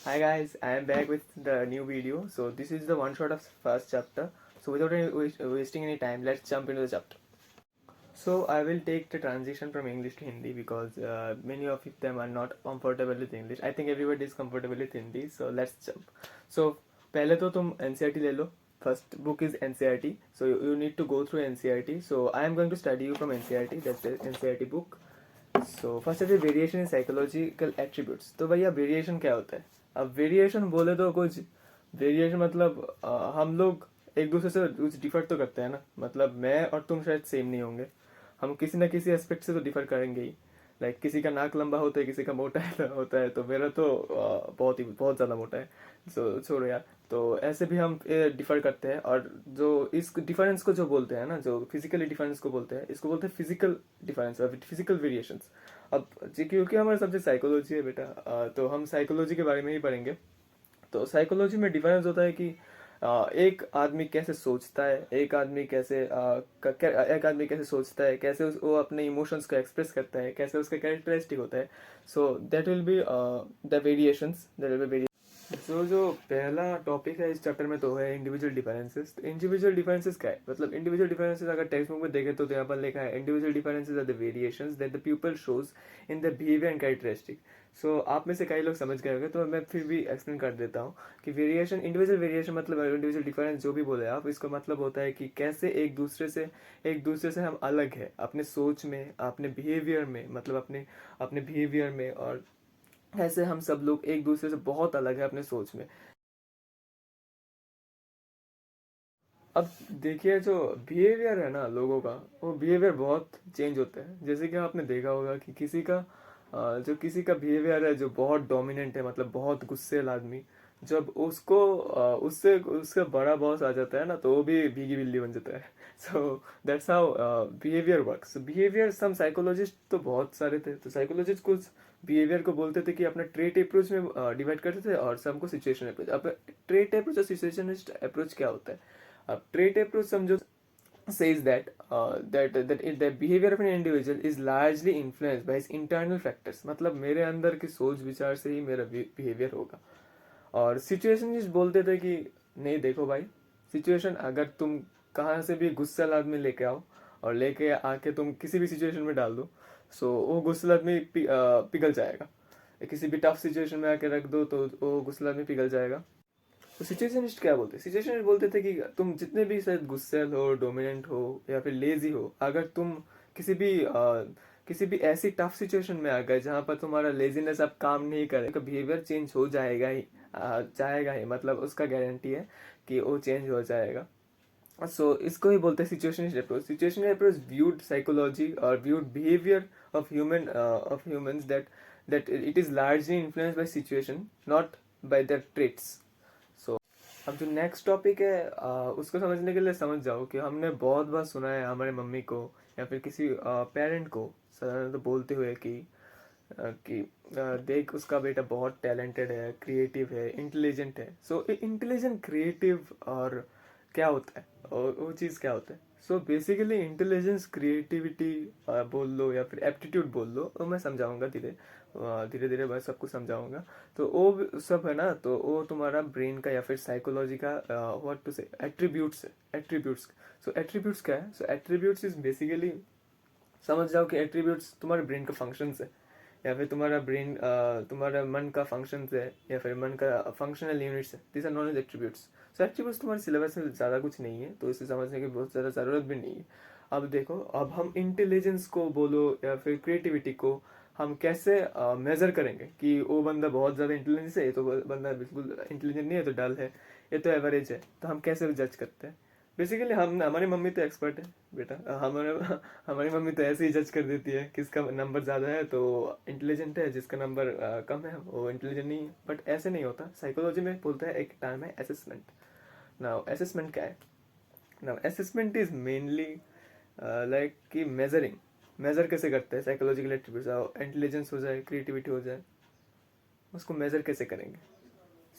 Hi guys, I am back with the new video. So this is the one shot of first chapter. So without wasting any time, let's jump into the chapter. So I will take the transition from English to Hindi because many of them are not comfortable with English. I think everybody is comfortable with Hindi. So let's jump. So पहले तो तुम NCERT ले लो. First book is NCERT. So you need to go through NCERT. So I am going to study you from NCERT. That's the NCERT book. So first है variation in psychological attributes. तो भैया variation क्या होता है? अब variation बोले तो कुछ वेरिएशन मतलब हम लोग एक दूसरे से कुछ डिफर तो करते हैं ना. मतलब मैं और तुम शायद सेम नहीं होंगे. हम किसी ना किसी एस्पेक्ट से तो डिफर करेंगे ही. लाइक किसी का नाक लंबा होता है, किसी का मोटा होता है. तो मेरा तो बहुत ज़्यादा मोटा है. सो छोड़ो यार. तो ऐसे भी हम डिफर करते हैं. और जो इस डिफरेंस को जो बोलते हैं ना, जो फिजिकली डिफरेंस को बोलते हैं, इसको बोलते हैं फिजिकल डिफरेंस, फिजिकल वेरिएशंस. अब क्योंकि हमारा सब्जेक्ट साइकोलॉजी है बेटा, तो हम साइकोलॉजी के बारे में ही पढ़ेंगे. तो साइकोलॉजी में डिफरेंस होता है कि एक आदमी कैसे सोचता है, एक आदमी कैसे सोचता है, कैसे वो अपने इमोशंस को एक्सप्रेस करता है, कैसे उसका कैरेक्टरिस्टिक होता है. So that will be the variations. जो पहला टॉपिक है इस चैप्टर में तो है इंडिविजुअल डिफरेंसेस. तो इंडिविजुअल डिफरेंसेस क्या है? मतलब इंडिविजुअल डिफरेंसेस अगर टेक्स्ट बुक में देखें तो यहाँ पर लिखा है individual differences are the variations that the people shows in the behaviour and characteristic. So आप में से कई लोग समझ गए होंगे, तो मैं फिर भी एक्सप्लेन कर देता हूँ कि वेरिएशन, इंडिविजुअल वेरिएशन मतलब इंडिविजुअल डिफरेंस जो भी बोले आप, इसका मतलब होता है कि कैसे एक दूसरे से हम अलग है अपने सोच में, अपने बिहेवियर में, मतलब अपने बिहेवियर में. और ऐसे हम सब लोग एक दूसरे से बहुत अलग है अपने सोच में. अब देखिए, जो बिहेवियर है ना लोगों का, वो बिहेवियर बहुत चेंज होता है. जैसे कि आपने देखा होगा कि किसी का बिहेवियर है जो बहुत डोमिनेंट है, मतलब बहुत गुस्सेल आदमी, जब उसको उससे उसका बड़ा बॉस आ जाता है ना, तो वो भी भीगी बिल्ली बन जाता है. So that's how behaviour works. Behaviour, some psychologist तो बहुत सारे थे. तो साइकोलॉजिस्ट कुछ बिहेवियर को बोलते थे कि अपना ट्रेट अप्रोच में डिवाइड करते थे, और सबको सिचुएशन अप्रोच. अब ट्रेट अप्रोच और सिचुएशनिस्ट अप्रोच क्या होता है? अब trait approach समझो says that the behavior of an individual is largely influenced by his internal factors. मतलब मेरे अंदर के सोच विचार से ही मेरा बिहेवियर होगा. और सिचुएशनिस्ट बोलते थे कि नहीं देखो भाई, सिचुएशन अगर तुम कहाँ से भी गुस्सा आदमी लेके आओ और लेके आके तुम किसी भी सिचुएशन में डाल दो, सो वो गुस्सा आदमी पिघल जाएगा. किसी भी टफ सिचुएशन में आके रख दो तो वो गुस्सा आदमी पिघल जाएगा. तो सिचुएशनिस्ट क्या बोलते? सिचुएशनिस्ट बोलते थे कि तुम जितने भी शायद गुस्सेल हो, डोमिनेंट हो या फिर लेजी हो, अगर तुम किसी भी किसी भी ऐसी टफ सिचुएशन में आ गए जहाँ पर तुम्हारा लेजीनेस अब काम नहीं करे, तो बिहेवियर चेंज हो जाएगा ही. जाएगा ही, मतलब उसका गारंटी है कि वो चेंज हो जाएगा. सो इसको ही बोलते हैं situationist approach. Situational approach viewed psychology और viewed behaviour of humans that it is largely influenced by situation, not by their traits. अब जो नेक्स्ट टॉपिक है उसको समझने के लिए समझ जाओ कि हमने बहुत बार सुना है हमारे मम्मी को या फिर किसी पेरेंट को साधारणतः बोलते हुए कि देख उसका बेटा बहुत टैलेंटेड है, क्रिएटिव है, इंटेलिजेंट है. सो इंटेलिजेंट, क्रिएटिव और क्या होता है, और वो चीज़ क्या होता है? सो बेसिकली इंटेलिजेंस, क्रिएटिविटी बोल लो या फिर एप्टीट्यूड बोल लो, तो मैं समझाऊंगा धीरे धीरे मैं सबको समझाऊंगा. तो वो सब है ना, तो वो तुम्हारा ब्रेन का या फिर साइकोलॉजी का व्हाट टू से एट्रीब्यूट्स है. एट्रीब्यूट्स. सो एट्रीब्यूट्स क्या है? सो एट्रीब्यूट्स इज बेसिकली, समझ जाओ कि एट्रीब्यूट्स तुम्हारे ब्रेन का फंक्शंस है, या फिर तुम्हारा मन का फंक्शंस है, या फिर मन का फंक्शनल यूनिट्स है. This are known as attributes. So attributes तुम्हारे सिलेबस में ज़्यादा कुछ नहीं है, तो इसे समझने की बहुत ज़्यादा ज़रूरत भी नहीं है. अब देखो, अब हम इंटेलिजेंस को बोलो या फिर क्रिएटिविटी को हम कैसे मेजर करेंगे कि वो बंदा बहुत ज़्यादा इंटेलिजेंस है, ये तो बंदा बिल्कुल इंटेलिजेंट नहीं है, तो डल है, ये तो एवरेज है. तो हम कैसे जज करते हैं? बेसिकली हम, हमारी मम्मी तो एक्सपर्ट है बेटा. हमारी मम्मी तो ऐसे ही जज कर देती है, किसका नंबर ज़्यादा है तो इंटेलिजेंट है, जिसका नंबर कम है वो इंटेलिजेंट नहीं है. बट ऐसे नहीं होता. साइकोलॉजी में बोलता है एक टर्म है असेसमेंट. नाउ असेसमेंट क्या है? Now assessment is mainly like कि मेजर कैसे करते हैं साइकोलॉजिकल एट्रीब्यूट्स. इंटेलिजेंस हो जाए, क्रिएटिविटी हो जाए, उसको मेजर कैसे करेंगे?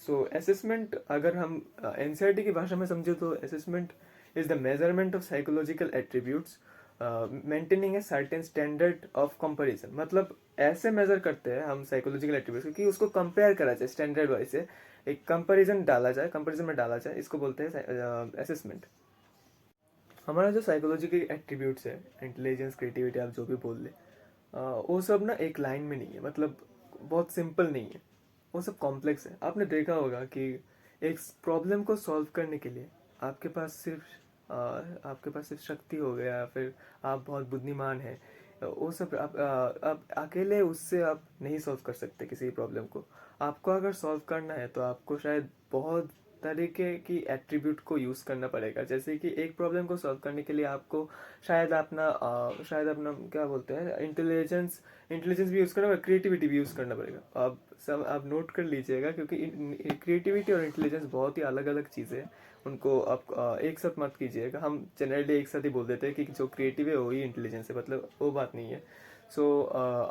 सो असेसमेंट अगर हम एनसीईआरटी की भाषा में समझे तो assessment is the measurement of psychological attributes maintaining a certain standard of comparison, मतलब ऐसे मेजर करते हैं हम साइकोलॉजिकल एट्रीब्यूट्स कि उसको कंपेयर करा जाए स्टैंडर्ड वाइज से, एक कंपैरिजन डाला जाए, कंपैरिजन में डाला जाए, इसको बोलते हैं असेसमेंट। हमारा जो साइकोलॉजिकल एट्रीब्यूट्स है, इंटेलिजेंस, क्रिएटिविटी, आप जो भी बोल ले, वो सब ना एक लाइन में नहीं है, मतलब बहुत सिंपल नहीं है, वो सब कॉम्प्लेक्स है। आपने देखा होगा कि एक प्रॉब्लम को सॉल्व करने के लिए आपके पास सिर्फ आपके पास सिर्फ शक्ति हो गया, या फिर आप बहुत बुद्धिमान हैं, वो सब आप अकेले उससे आप नहीं सॉल्व कर सकते किसी प्रॉब्लम को। आपको अगर सॉल्व करना है तो आपको शायद बहुत तरीके की एट्रीब्यूट को यूज़ करना पड़ेगा। जैसे कि एक प्रॉब्लम को सॉल्व करने के लिए आपको शायद अपना क्या बोलते हैं, इंटेलिजेंस इंटेलिजेंस भी यूज़ करना पड़ेगा, क्रिएटिविटी भी यूज़ करना पड़ेगा। आप नोट कर लीजिएगा, क्योंकि क्रिएटिविटी और इंटेलिजेंस बहुत ही अलग अलग चीज़ें हैं। उनको आप एक साथ मत कीजिएगा। हम जनरली एक साथ ही बोल देते हैं कि जो क्रिएटिव है वही इंटेलिजेंस है, मतलब वो बात नहीं है।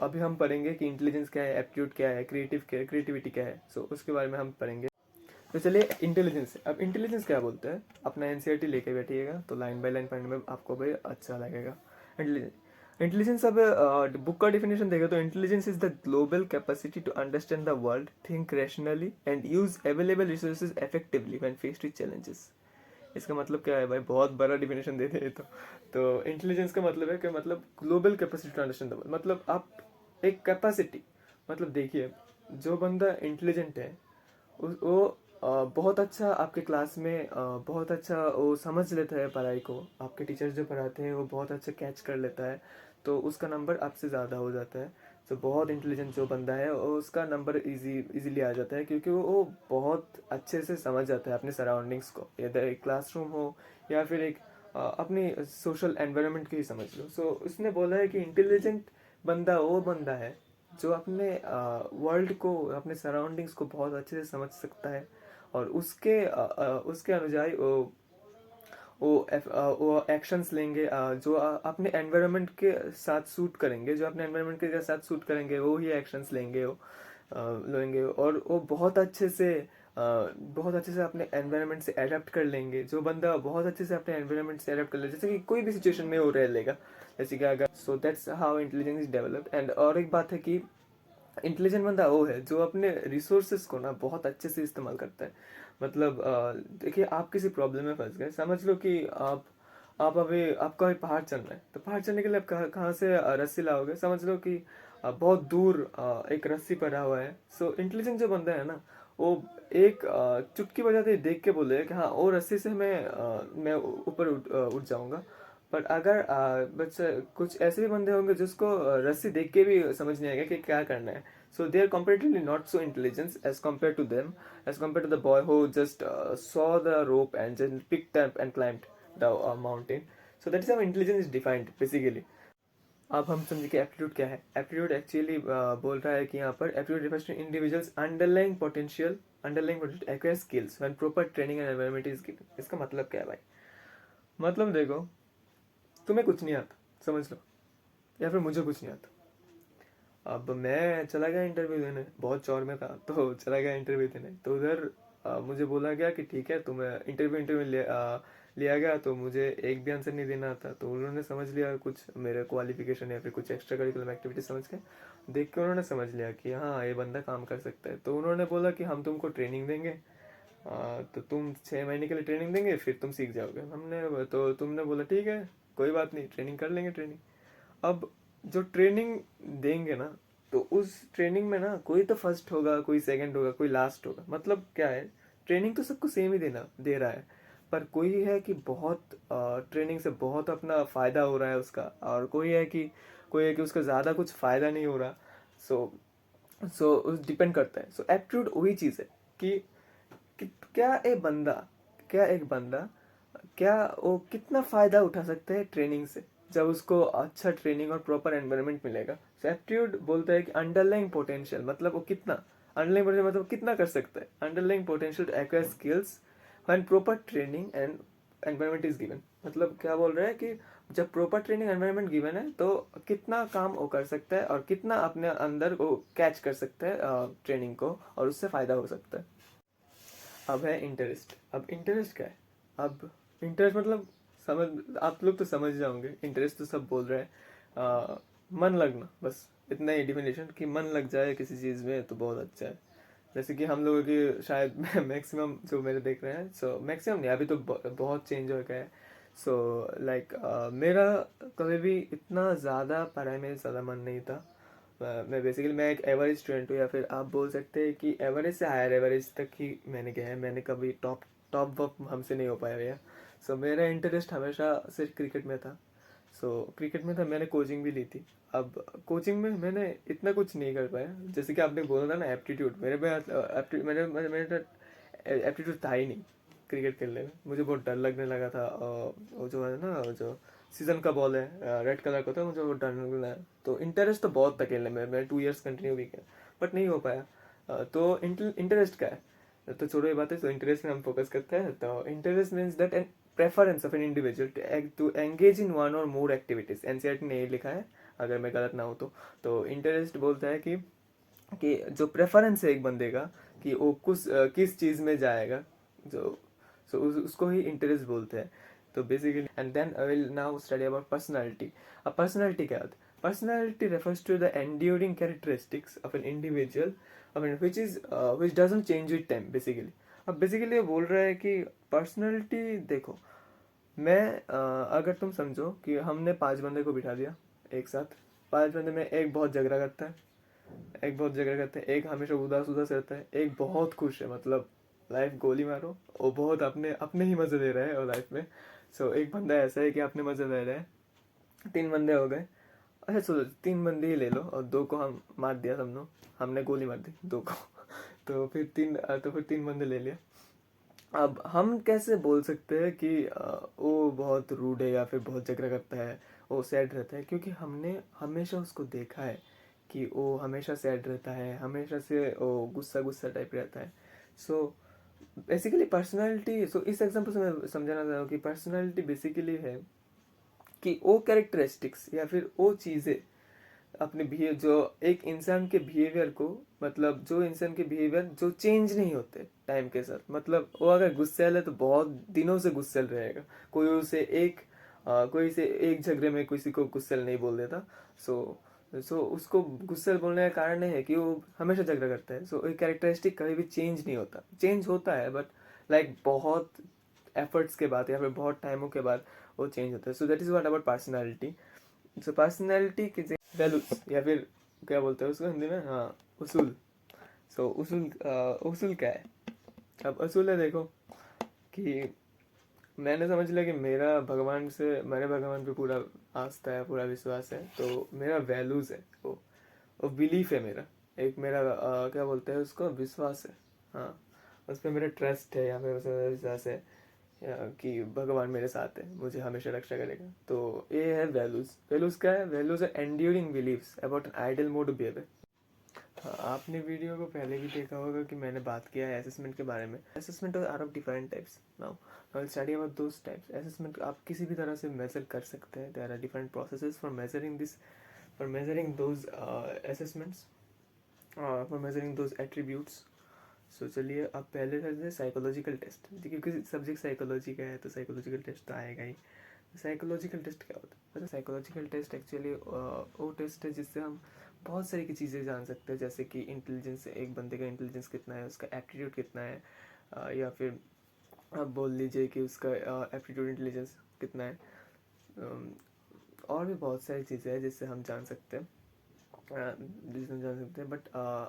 अभी हम पढ़ेंगे कि इंटेलिजेंस क्या है, एप्टीट्यूड क्या है, क्रिएटिविटी क्या है। उसके बारे में हम पढ़ेंगे। तो चलिए इंटेलिजेंस, अब इंटेलिजेंस क्या बोलते हैं, अपना एनसीईआरटी लेके बैठिएगा तो लाइन बाय लाइन पढ़ने में आपको भी अच्छा लगेगा। इंटेलिजेंस इंटेलिजेंस अब बुक का डिफिनेशन देखें तो intelligence is the global capacity to understand the world, think rationally and use available resources effectively when faced with challenges. इसका मतलब क्या है भाई, बहुत बड़ा डिफिनेशन देते हैं। तो इंटेलिजेंस का मतलब है कि मतलब global capacity to understand the world, मतलब आप एक कैपेसिटी, मतलब देखिए जो बंदा इंटेलिजेंट है वो बहुत अच्छा आपके क्लास में बहुत अच्छा वो समझ लेता है पढ़ाई को, आपके टीचर्स जो पढ़ाते हैं वो बहुत अच्छा कैच कर लेता है, तो उसका नंबर आपसे ज़्यादा हो जाता है। तो बहुत इंटेलिजेंट जो बंदा है उसका नंबर इजीली आ जाता है, क्योंकि वो बहुत अच्छे से समझ जाता है अपने सराउंडिंग्स को, इधर एक क्लासरूम हो या फिर एक अपनी सोशल एनवायरनमेंट की ही समझ लो। उसने बोला है कि इंटेलिजेंट बंदा वो बंदा है जो अपने वर्ल्ड को, अपने सराउंडिंग्स को बहुत अच्छे से समझ सकता है, और उसके अनुजाई वो एक्शंस लेंगे जो अपने एनवायरनमेंट के साथ सूट करेंगे, जो अपने एनवायरनमेंट के साथ सूट करेंगे वो ही एक्शंस लेंगे, और वो बहुत अच्छे से अपने एनवायरनमेंट से अडेप्ट कर लेंगे। जो बंदा बहुत अच्छे से अपने एनवायरनमेंट से अडेप्ट कर ले, जैसे कि कोई भी सिचुएशन में वो रह लेगा, जैसे कि अगर, सो that's how intelligence is developed. And और एक बात है कि इंटेलिजेंट बंदा वो है जो अपने रिसोर्सेज को ना बहुत अच्छे से इस्तेमाल करता है। मतलब देखिए आप किसी प्रॉब्लम में फंस गए, समझ लो कि आप अभी आपका अभी पहाड़ चढ़ना है, तो पहाड़ चढ़ने के लिए आप कहाँ से रस्सी लाओगे, समझ लो कि बहुत दूर एक रस्सी पड़ा हुआ है। इंटेलिजेंट जो बंदा है ना, वो एक चुटकी बजाते ही देख के बोले कि हाँ वो रस्सी से मैं ऊपर उठ जाऊंगा। पर अगर बच्चे कुछ ऐसे भी बंदे होंगे जिसको रस्सी देख के भी समझ नहीं आएगा कि क्या करना है। So they are comparatively not so intelligent as compared to them, as compared to the boy who just saw the rope and just picked up and climbed the mountain. So that is how intelligence is defined basically. अब हम समझे कि aptitude क्या है। Aptitude actually बोल रहा है कि यहाँ पर aptitude refers to individuals underlying potential acquire skills when proper training and environment is given. इसका मतलब क्या है भाई, मतलब देखो तुम्हें कुछ नहीं आता, समझ लो, या फिर मुझे कुछ नहीं आता। अब मैं चला गया इंटरव्यू देने, बहुत चौर में था तो चला गया इंटरव्यू देने, तो उधर मुझे बोला गया कि ठीक है तुम्हें इंटरव्यू लिया गया, तो मुझे एक भी आंसर नहीं देना था। तो उन्होंने समझ लिया कुछ मेरे क्वालिफिकेशन या फिर कुछ एक्स्ट्रा करिकुलम एक्टिविटी समझ के, देख के उन्होंने समझ लिया कि हाँ ये बंदा काम कर सकता है। तो उन्होंने बोला कि हम तुमको ट्रेनिंग देंगे, तो तुम 6 महीने के लिए ट्रेनिंग देंगे, फिर तुम सीख जाओगे। तुमने बोला ठीक है कोई बात नहीं, ट्रेनिंग कर लेंगे ट्रेनिंग। अब जो ट्रेनिंग देंगे ना, तो उस ट्रेनिंग में ना कोई तो फर्स्ट होगा, कोई सेकंड होगा, कोई लास्ट होगा। मतलब क्या है, ट्रेनिंग तो सबको सेम ही दे रहा है, पर कोई है कि बहुत ट्रेनिंग से बहुत अपना फायदा हो रहा है उसका, और कोई है कि उसका ज्यादा कुछ फायदा नहीं हो रहा। सो उस डिपेंड करता है। एप्टीट्यूड वही चीज है कि, कि क्या एक बंदा क्या वो कितना फायदा उठा सकता है ट्रेनिंग से, जब उसको अच्छा ट्रेनिंग और प्रॉपर एनवायरनमेंट मिलेगा। एप्टीट्यूड बोलता है कि अंडरलाइंग पोटेंशियल, मतलब वो कितना, अंडरलाइंग पोटेंशियल मतलब कितना कर सकता है, underlying potential to acquire skills when proper training and environment is given. मतलब क्या बोल रहा है कि जब प्रॉपर ट्रेनिंग एनवायरनमेंट गिवन है तो कितना काम वो कर सकता है, और कितना अपने अंदर वो कैच कर सकता है ट्रेनिंग को, और उससे फायदा हो सकता है। अब है इंटरेस्ट। अब इंटरेस्ट क्या है, अब इंटरेस्ट मतलब समझ आप लोग तो समझ जाओगे, इंटरेस्ट तो सब बोल रहे हैं। मन लगना, बस इतना ही डिफिनेशन, कि मन लग जाए किसी चीज़ में तो बहुत अच्छा है। जैसे कि हम लोगों की शायद मैक्सिमम जो मेरे देख रहे हैं, सो मैक्सिमम नहीं, अभी तो बहुत चेंज हो गया है। सो लाइक मेरा कभी भी इतना ज़्यादा पढ़ाई में ज़्यादा मन नहीं था। मैं बेसिकली मैं एक एवरेज स्टूडेंट हूँ, या फिर आप बोल सकते हैं कि एवरेज से हायर एवरेज तक ही मैंने गया है। मैंने कभी टॉप टॉप वॉप हमसे नहीं हो पाया भैया। सो मेरा इंटरेस्ट हमेशा सिर्फ क्रिकेट में था। सो क्रिकेट में था, मैंने कोचिंग भी ली थी। अब कोचिंग में मैंने इतना कुछ नहीं कर पाया, जैसे कि आपने बोला था ना एप्टीट्यूड, मेरे में मेरे एप्टीट्यूड था ही नहीं क्रिकेट खेलने में। मुझे बहुत डर लगने लगा था। वो जो है ना, वो जो सीजन का बॉल है रेड कलर का था, मुझे वो डर लगने लगा। तो इंटरेस्ट तो बहुत था खेलने में, मैं 2 years कंटिन्यू भी किया, बट नहीं हो पाया। तो इंटरेस्ट क्या है, तो छोड़ो ये बातें। तो इंटरेस्ट में हम फोकस करते हैं। तो interest means that preference of an individual to engage in one or more activities। NCERT ने ये लिखा है, अगर मैं गलत ना हूँ तो इंटरेस्ट बोलता है कि जो प्रेफरेंस है एक बंदे का, कि वो किस चीज़ में जाएगा, जो उसको ही इंटरेस्ट बोलते हैं। तो basically and then I will now study about personality. अब पर्सनालिटी क्या होता है? Personality refers to the enduring characteristics of an individual, I mean, which doesn't change with time basically। अब बेसिकली ये बोल रहा है कि पर्सनालिटी देखो, मैं अगर तुम समझो कि हमने 5 बंदे को बिठा दिया एक साथ। 5 बंदे में एक बहुत झगड़ा करता है, एक हमेशा उदास उदास रहता है, एक बहुत खुश है, मतलब लाइफ गोली मारो, वो बहुत अपने अपने ही मजे ले रहा है और लाइफ में। सो एक बंदा ऐसा है कि अपने मजे ले रहा है। 3 बंदे हो गए। अच्छा चलो 3 बंदे ही ले लो, और 2 को हम मार दिया समझो, हमने गोली मार दी 2 को। तो फिर 3 बंदे ले लिया। अब हम कैसे बोल सकते हैं कि वो बहुत रूड है या फिर बहुत झगड़ा करता है, वो सैड रहता है? क्योंकि हमने हमेशा उसको देखा है कि वो हमेशा सैड रहता है, हमेशा से वो गुस्सा गुस्सा टाइप रहता है। सो बेसिकली पर्सनालिटी, सो इस एग्जांपल से मैं समझाना चाह रहा हूँ कि पर्सनालिटी बेसिकली है कि वो कैरेक्टरिस्टिक्स या फिर वो चीज़ें अपने बिहेव, जो एक इंसान के बिहेवियर को, मतलब जो इंसान के बिहेवियर जो चेंज नहीं होते टाइम के साथ। मतलब वो अगर गुस्सैल है तो बहुत दिनों से गुस्सैल रहेगा। कोई से एक झगड़े में किसी को गुस्सैल नहीं बोल देता। सो उसको गुस्सैल बोलने का कारण नहीं है कि वो हमेशा झगड़ा करता है। सो एक कैरेक्टरिस्टिक कभी भी चेंज नहीं होता, चेंज होता है बट लाइक बहुत एफर्ट्स के बाद या फिर बहुत टाइमों के बाद वो चेंज होता है। So that is what about personality. So personality की वैल्यूज, या फिर क्या बोलते हैं उसको हिंदी में, हाँ, उसूल। उसूल क्या है? अब उसूल है देखो, कि मैंने समझ लिया कि मेरे भगवान पे पूरा आस्था है, पूरा विश्वास है। तो मेरा वैल्यूज है, वो बिलीफ है मेरा। एक मेरा क्या बोलते हैं उसको, विश्वास है। हाँ, उस पर मेरा ट्रस्ट है या फिर उस पर विश्वास है, कि भगवान मेरे साथ है, मुझे हमेशा रक्षा करेगा। तो ये है वैल्यूज। वैल्यूज क्या है? वैल्यूज है enduring beliefs about an ideal mode of behaviour. हाँ, आपने वीडियो को पहले भी देखा होगा कि मैंने बात किया है असेसमेंट के बारे में। Assessment are of different types. Now I will study about those types. Assessment आप किसी भी तरह से मेजर कर सकते हैं। There are different processes for measuring those assessments, for measuring those attributes. So चलिए अब पहले करते हैं साइकोलॉजिकल टेस्ट, क्योंकि सब्जेक्ट साइकोलॉजी का है तो साइकोलॉजिकल टेस्ट तो आएगा ही। साइकोलॉजिकल टेस्ट क्या होता है? पता, साइकोलॉजिकल टेस्ट एक्चुअली वो टेस्ट है जिससे हम बहुत सारी की चीज़ें जान सकते हैं, जैसे कि इंटेलिजेंस, एक बंदे का इंटेलिजेंस कितना है, उसका एप्टीट्यूड कितना है, या फिर आप बोल लीजिए कि उसका एप्टीट्यूड इंटेलिजेंस कितना है। और भी बहुत सारी चीज़ें हैं जिससे हम जान सकते हैं, बट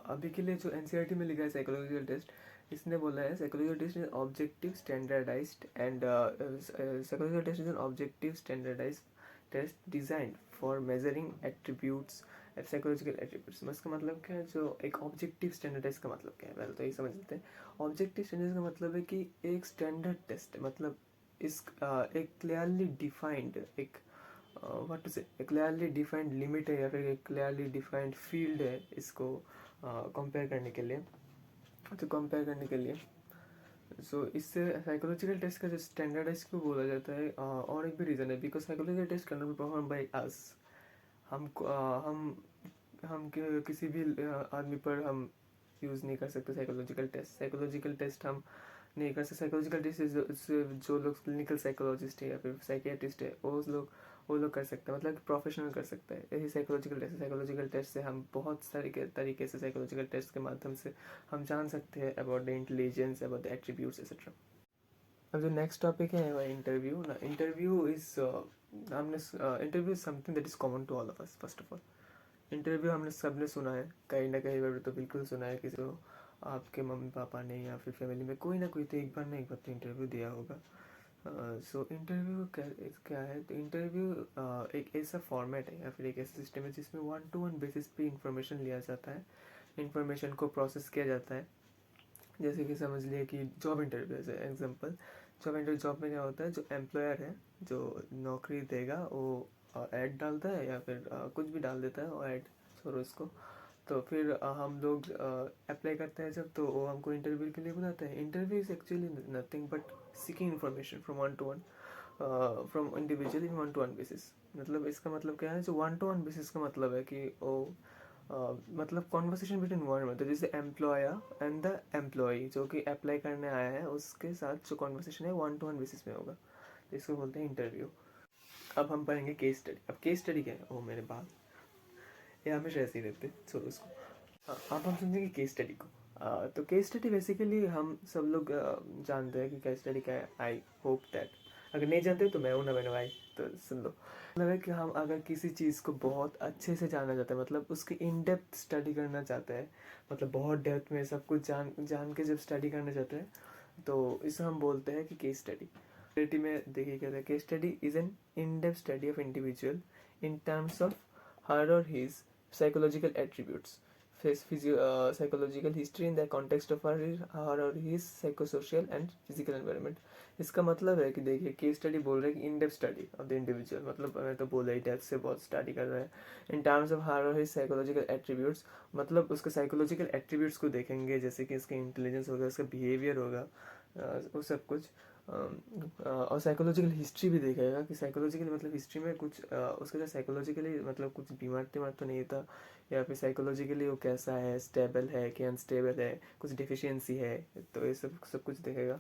अभी के लिए जो एनसीईआरटी में लिखा है साइकोलॉजिकल टेस्ट, इसने बोला है psychological test is objective standardised and psychological test is an objective standardised test designed for measuring attributes, psychological attributes. इसका मतलब क्या है? जो एक ऑब्जेक्टिव स्टैंडर्डाइज का मतलब क्या है, पहले तो ये समझ लेते हैं। ऑब्जेक्टिव स्टैंडर्डाइज का मतलब है कि एक स्टैंडर्ड टेस्ट, मतलब एक क्लियरली डिफाइंड, एक व्हाट टू से, एक क्लियरली डिफाइंड लिमिट है या फिर एक क्लियरली डिफाइंड फील्ड है इसको कंपेयर करने के लिए। सो इससे साइकोलॉजिकल टेस्ट का जो स्टैंडर्डाइज क्यों बोला जाता है, और एक भी रीज़न है, because psychological test can not be perform by us. हम किसी भी आदमी पर हम यूज़ नहीं कर सकते साइकोलॉजिकल टेस्ट। साइकोलॉजिकल टेस्ट हम नहीं कर सकते। साइकोलॉजिकल टेस्ट जो लोग क्लिनिकल साइकोलॉजिस्ट है या फिर साइकियाट्रिस्ट है वो लोग कर सकते हैं, मतलब कि प्रोफेशनल कर सकते हैं। यही साइकोलॉजिकल टेस्ट से हम बहुत सारे तरीके से साइकोलॉजिकल टेस्ट के माध्यम से हम जान सकते हैं about the intelligence, about the attributes etcetera. अब जो नेक्स्ट टॉपिक है वो इंटरव्यू ना। Interview is something that is common to all of us. First of all interview हमने सबने सुना है, कहीं ना कहीं बार तो बिल्कुल सुना है, किसी को आपके मम्मी पापा ने या फिर फैमिली में कोई ना कोई तो एक बार ना एक बार तो इंटरव्यू दिया होगा। सो इंटरव्यू क्या है, तो इंटरव्यू एक ऐसा फॉर्मेट है या फिर एक ऐसा सिस्टम है जिसमें 1-to-1 बेसिस पे इंफॉर्मेशन लिया जाता है, इंफॉर्मेशन को प्रोसेस किया जाता है। जैसे कि समझ लिए कि जॉब इंटरव्यू है एग्जांपल। जॉब में क्या होता है, जो एम्प्लॉयर है जो नौकरी देगा वो ऐड डालता है या फिर कुछ भी डाल देता है वो ऐड, छोड़ो इसको। तो फिर हम लोग अप्लाई करते हैं जब, तो वो हमको इंटरव्यू के लिए बुलाते हैं। Interview is actually nothing but seeking information from 1-to-1, from individual in 1-to-1 basis. मतलब इसका मतलब क्या है, जो 1-to-1 बेसिस का मतलब है कि वो मतलब कॉन्वर्सेशन बिटवीन वन में, तो जैसे एम्प्लॉयर एंड द एम्प्लॉई जो कि अप्लाई करने आया है उसके साथ जो कॉन्वर्सेशन है 1-to-1 बेसिस में होगा, तो इसको बोलते हैं इंटरव्यू। अब हम पढ़ेंगे केस स्टडी। अब केस स्टडी क्या है, ओ मेरे बाल ये हमेशा ऐसे ही रहते, छोड़ो उसको। हाँ, अब हम समझेंगे केस स्टडी को। तो केस स्टडी बेसिकली हम सब लोग जानते हैं कि केस स्टडी क्या है। आई होप दैट अगर नहीं जानते तो मैं हूँ ना मैंने भाई, तो सुन लो। मतलब है कि हम अगर किसी चीज़ को बहुत अच्छे से जानना चाहते हैं, मतलब उसकी इन डेप्थ स्टडी करना चाहते हैं, मतलब बहुत डेप्थ में सब कुछ जान जान के जब स्टडी करना चाहते हैं, तो इसे हम बोलते हैं कि केस स्टडी। स्टडी में देखिए क्या है, case study is an in depth study of individual in terms of her और his psychological attributes, psychological history in the context of her or his psychosocial and physical environment। इसका मतलब है कि देखिए केस स्टडी बोल रहे हैं कि in depth study of the individual, मतलब मैं तो बोला ही डेप्थ से बहुत स्टडी कर रहा है। इन टर्म्स ऑफ हर और हिज साइकोलॉजिकल एट्रीब्यूट्स, मतलब उसके साइकोलॉजिकल एट्रीब्यूट्स को देखेंगे, जैसे कि इसका इंटेलिजेंस होगा, उसका बिहेवियर होगा, वो सब कुछ। और साइकोलॉजिकल हिस्ट्री भी देखेगा कि साइकोलॉजिकल मतलब हिस्ट्री में कुछ उसका जो साइकोलॉजिकली मतलब कुछ बीमार तो नहीं था, या फिर साइकोलॉजिकली वो कैसा है, स्टेबल है कि अनस्टेबल है, कुछ डिफिशियंसी है, तो ये सब कुछ देखेगा।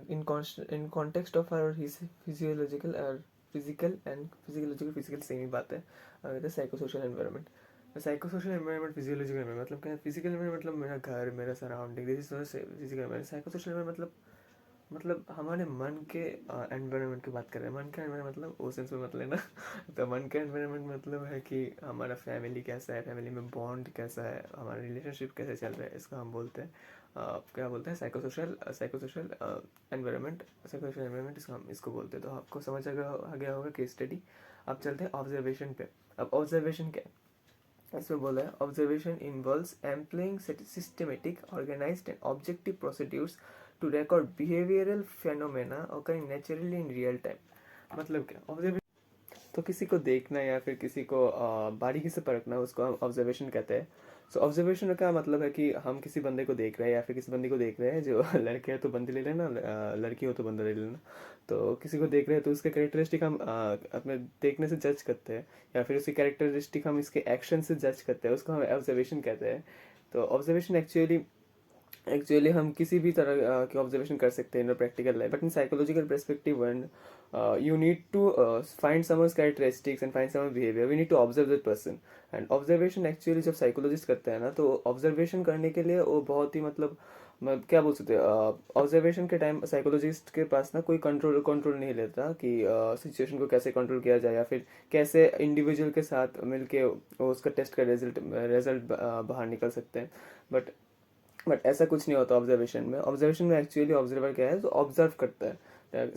इन कॉन्टेक्स्ट ऑफ और हिज फिजियोलॉजिकल और फिजिकल सेम ही बात है। Psychosocial environment, psychosocial environment, physiological environment मतलब क्या है, फिजिकल एनवायरनमेंट मतलब मेरा घर, मेरा surrounding, this is physical environment. Psychosocial environment मतलब हमारे मन के एनवायरनमेंट की बात कर रहे हैं। मन का एनवायरनमेंट मतलब वो सेंस में मत लेना तो मन का एनवायरनमेंट मतलब है कि हमारा फैमिली कैसा है, फैमिली में बॉन्ड कैसा है, हमारा रिलेशनशिप कैसे चल रहा है, इसको हम बोलते हैं क्या बोलते हैं, साइकोसोशल एनवायरनमेंट। साइकोसोशल एनवायरनमेंट इसको बोलते हैं। तो आपको समझ आ गया होगा केस स्टडी। अब चलते हैं ऑब्जर्वेशन पे। अब ऑब्जर्वेशन क्या है, इसमें बोला है observation involves employing systematic organised and objective procedures to record behavioural phenomena occurring naturally in real time। मतलब क्या ऑब्जर्वेशन, तो किसी को देखना या फिर किसी को बारीकी से परखना, उसको हम ऑब्जर्वेशन कहते हैं। सो ऑब्जर्वेशन का मतलब है कि हम किसी बंदे को देख रहे हैं या फिर किसी बंदी को देख रहे हैं, जो लड़के है तो बंदी ले लेना, लड़की हो तो बंदा ले लेना। तो किसी को देख रहे हैं तो उसके कैरेक्टरिस्टिक हम अपने देखने से जज करते हैं, या फिर उसकी कैरेक्टरिस्टिक हम इसके एक्शन से जज करते हैं, उसको हम ऑब्जर्वेशन कहते हैं। तो ऑब्जर्वेशन एक्चुअली हम किसी भी तरह के ऑब्जर्वेशन कर सकते हैं in practical life, but in psychological perspective one you need to find someone's characteristics and find someone behaviour, we need to observe that person. And observation actually जब साइकोलॉजिस्ट करते हैं ना, तो ऑब्जर्वेशन करने के लिए वो बहुत ही मतलब क्या बोल सकते हैं, ऑब्जर्वेशन के टाइम साइकोलॉजिस्ट के पास ना कोई कंट्रोल नहीं लेता कि सिचुएशन को कैसे कंट्रोल किया जाए, या फिर कैसे इंडिविजुअल के साथ मिलके उसका टेस्ट का रिजल्ट बाहर निकल सकते हैं। बट ऐसा कुछ नहीं होता ऑब्जर्वेशन में एक्चुअली ऑब्जर्वर क्या है, जो ऑब्जर्व करता है,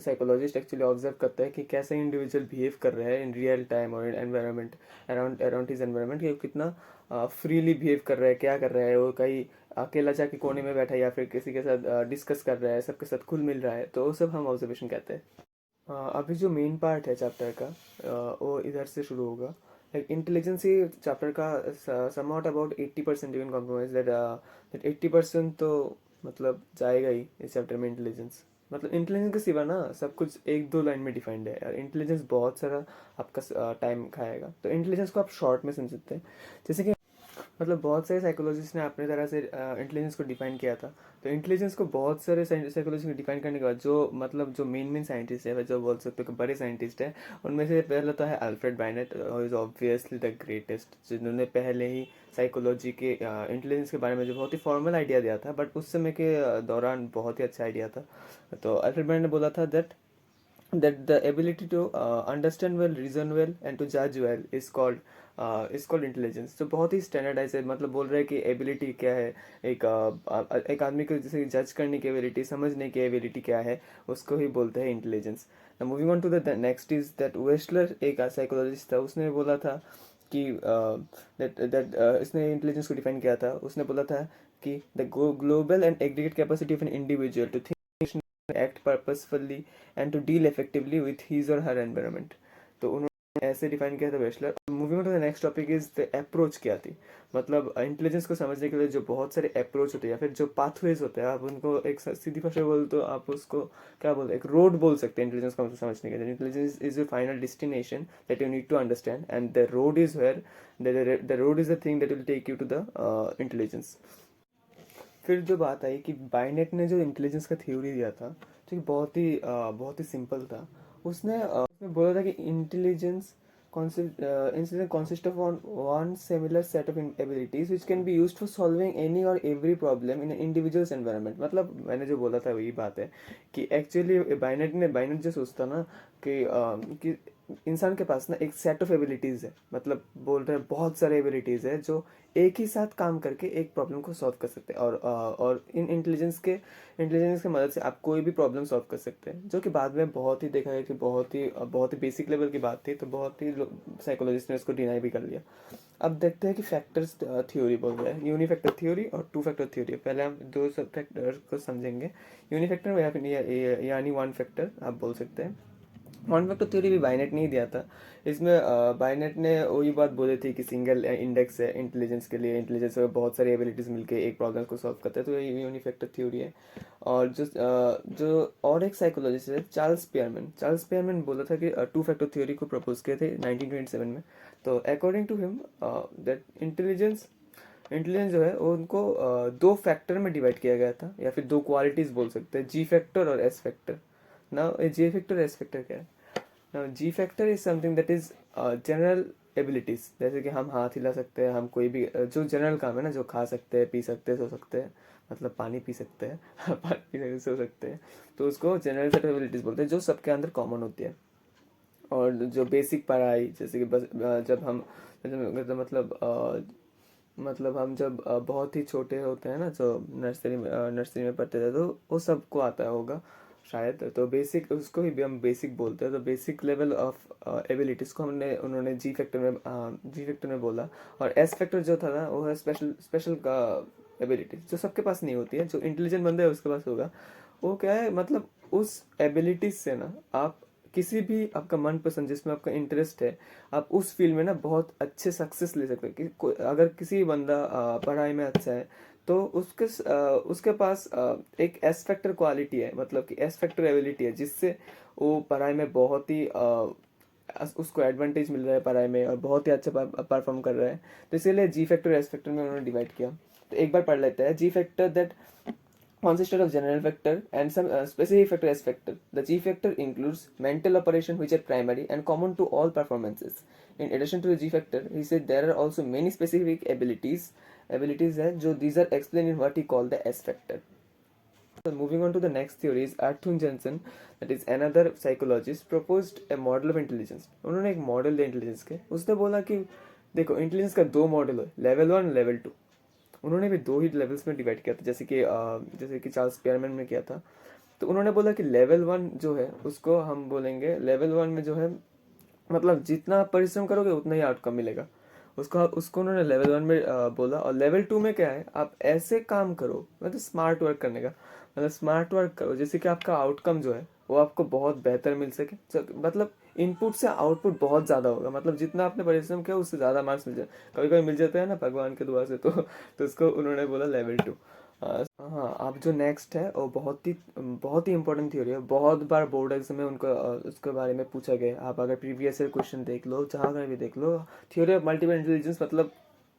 साइकोलॉजिस्ट एक्चुअली ऑब्जर्व करता है कि कैसे इंडिविजुअल बिहेव कर रहा है इन रियल टाइम और एनवायरनमेंट अराउंड हिज एनवायरनमेंट, कि कितना फ्रीली बिहेव कर रहा है, क्या कर रहा है, वो कहीं अकेला जाके कोने में बैठा है या फिर किसी के साथ डिस्कस कर रहा है, सबके साथ खुल मिल रहा है, तो वो सब हम ऑब्जर्वेशन कहते हैं। अभी जो मेन पार्ट है चैप्टर का वो इधर से शुरू होगा। लाइक इंटेलिजेंस ही चैप्टर का somewhat about 80% even compromise that 80% तो मतलब जाएगा ही इस चैप्टर में। इंटेलिजेंस मतलब इंटेलिजेंस के सिवा ना सब कुछ 1-2 लाइन में डिफाइंड है यार। इंटेलिजेंस बहुत सारा आपका टाइम खाएगा, तो इंटेलिजेंस को आप शॉर्ट में समझ सकते हैं। जैसे कि मतलब बहुत सारे साइकोलॉजिस्ट ने अपने तरह से इंटेलिजेंस को डिफाइन किया था। तो इंटेलिजेंस को बहुत सारे साइकोलॉजिस्ट ने डिफाइन करने के बाद जो मतलब जो मेन साइंटिस्ट है, जो बोल सकते हो कि बड़े साइंटिस्ट है, उनमें से पहला तो है Alfred Binet, is obviously the greatest, जिन्होंने पहले ही साइकोलॉजी के इंटेलिजेंस के बारे में जो बहुत ही फॉर्मल आइडिया दिया था, बट उस समय के दौरान बहुत ही अच्छा आइडिया था। तो अल्फ्रेड बाइनेट ने बोला था that the ability to understand well, reason well and to judge well is called intelligence. तो बहुत ही स्टैंडर्डाइज है, मतलब बोल रहे हैं कि एबिलिटी क्या है, एक आदमी को जैसे जज करने की एबिलिटी, समझने की एबिलिटी क्या है, उसको ही बोलते हैं intelligence. Moving on to the next is that Wechsler, एक साइकोलॉजिस्ट था, उसने बोला था कि दैट दैट इसने इंटेलिजेंस को डिफाइन किया था। उसने बोला था कि the global and aggregate capacity of an individual to act purposefully and to deal effectively with his or her environment। तो उन्होंने ऐसे डिफाइन किया था Wechsler. Moving on to the next topic is the approach क्या थी। मतलब intelligence को समझने के लिए जो बहुत सारे अप्रोच होते हैं या फिर जो पाथवेज होते हैं, आप उनको एक सीधी भाषा में बोल तो आप उसको क्या बोलते हैं, एक रोड बोल सकते हैं इंटेलिजेंस को समझने के लिए। Intelligence is your final destination that you need to understand and the road is where the road is the thing that will take you to the intelligence. फिर जो बात आई कि बाइनेट ने जो इंटेलिजेंस का थ्योरी दिया था, जो कि बहुत ही सिंपल था। उसने बोला था कि intelligence consist of one similar set of abilities which can be used for solving any or every problem in an individual's environment। मतलब मैंने जो बोला था वही बात है कि एक्चुअली बाइनेट जो सोचता ना कि इंसान के पास ना एक सेट ऑफ एबिलिटीज़ है, मतलब बोल रहे हैं बहुत सारे एबिलिटीज़ है जो एक ही साथ काम करके एक प्रॉब्लम को सॉल्व कर सकते हैं। और इन इंटेलिजेंस की मदद से आप कोई भी प्रॉब्लम सॉल्व कर सकते हैं, जो कि बाद में बहुत ही देखा गया कि बहुत ही बेसिक लेवल की बात थी। तो बहुत ही साइकोलॉजिस्ट ने इसको डिनाई भी कर लिया। अब देखते हैं कि फैक्टर्स थ्योरी बोल रहे हैं, यूनिफैक्टर थ्योरी और टू फैक्टर थ्योरी। पहले हम दो सब फैक्टर को समझेंगे। यूनिफैक्टर यानी वन फैक्टर आप बोल सकते हैं। वन फैक्टर थ्योरी भी बाइनेट ने ही दिया था। इसमें बाइनेट ने वही बात बोली थी कि सिंगल इंडेक्स है इंटेलिजेंस के लिए, इंटेलिजेंस में बहुत सारी एबिलिटीज मिलके एक प्रॉब्लम को सॉल्व करते हैं, तो ये यूनिफैक्टर थ्योरी है। और जो और एक साइकोलॉजिस्ट है चार्ल्स पियरमैन बोला था कि टू फैक्टर थ्योरी को प्रपोज किए थे 1927 में। तो according to him that intelligence जो है वो उनको दो फैक्टर में डिवाइड किया गया था, या फिर दो क्वालिटीज बोल सकते हैं, जी फैक्टर और एस फैक्टर। ना जी फैक्टर एस फैक्टर क्या है? Now, G factor is something that is general abilities। जैसे कि हम हाथ हिला सकते हैं, हम कोई भी जो जनरल काम है ना, जो खा सकते हैं, पी सकते हैं, सो सकते हैं, मतलब पानी पी सकते हैं पानी पी सकते हैं, सो सकते हैं, तो उसको जनरल सेट ऑफ एबिलिटीज बोलते हैं, जो सबके अंदर कॉमन होती है। और जो बेसिक पढ़ाई, जैसे कि बस जब हम मतलब हम जब बहुत ही छोटे होते हैं ना, जो नर्सरी में पढ़ते थे, तो वो सबको आता होगा शायद। तो बेसिक उसको ही हम बेसिक बोलते हैं। तो बेसिक लेवल ऑफ एबिलिटीज को उन्होंने जी फैक्टर में बोला। और एस फैक्टर जो था ना, वो है स्पेशल स्पेशल का एबिलिटीज, जो सबके पास नहीं होती है, जो इंटेलिजेंट बंदा है उसके पास होगा। वो क्या है, मतलब उस एबिलिटीज से ना आप किसी भी आपका मनपसंद जिसमें आपका इंटरेस्ट है, आप उस फील्ड में ना बहुत अच्छे सक्सेस ले सकते हैं। अगर किसी बंदा पढ़ाई में अच्छा है, तो उसके पास एक एस फैक्टर क्वालिटी है, मतलब कि एस फैक्टर एबिलिटी है, जिससे वो पढ़ाई में बहुत ही उसको एडवांटेज मिल रहा है पढ़ाई में, और बहुत ही अच्छा परफॉर्म कर रहा है। तो इसीलिए जी फैक्टर एस फैक्टर में उन्होंने डिवाइड किया। तो एक बार पढ़ लेते हैं। जी factor that consisted of general factor and some specific factor as factor. The G factor includes mental operation which are primary and common to all performances. In addition to the G factor, he said there are also many specific abilities है जो these are explained in what he called the S factor. So moving on to the next theory is Arthur Jensen, that is another psychologist, proposed a model of intelligence। उन्होंने एक model दिया intelligence के। उसने बोला कि देखो intelligence का दो मॉडल है, लेवल 1 लेवल 2। उन्होंने भी दो ही लेवल्स में डिवाइड किया था, जैसे कि चार्ल्स पियरमैन में किया था। तो उन्होंने बोला कि लेवल 1 जो है उसको हम बोलेंगे, लेवल 1 में जो है मतलब जितना आप परिश्रम करोगे उतना ही आउटकम मिलेगा। उसको उसको उन्होंने लेवल 1 में बोला। और लेवल 2 में क्या है, आप ऐसे काम करो, मतलब स्मार्ट वर्क करने का, मतलब स्मार्ट वर्क करो जैसे कि आपका आउटकम जो है वो आपको बहुत बेहतर मिल सके। मतलब इनपुट से आउटपुट बहुत ज़्यादा होगा, मतलब जितना आपने परिश्रम किया उससे ज़्यादा मार्क्स मिल जाए, कभी कभी मिल जाता है ना भगवान के दुआ से। तो उसको उन्होंने बोला लेवल 2। हाँ, अब जो नेक्स्ट है वो बहुत ही इंपॉर्टेंट थ्योरी है। बहुत बार बोर्ड एग्जाम में उनको उसके बारे में पूछा गया। आप अगर प्रीवियस ईयर क्वेश्चन देख लो, जहाँ का भी देख लो, थ्योरी ऑफ मल्टीपल इंटेलिजेंस मतलब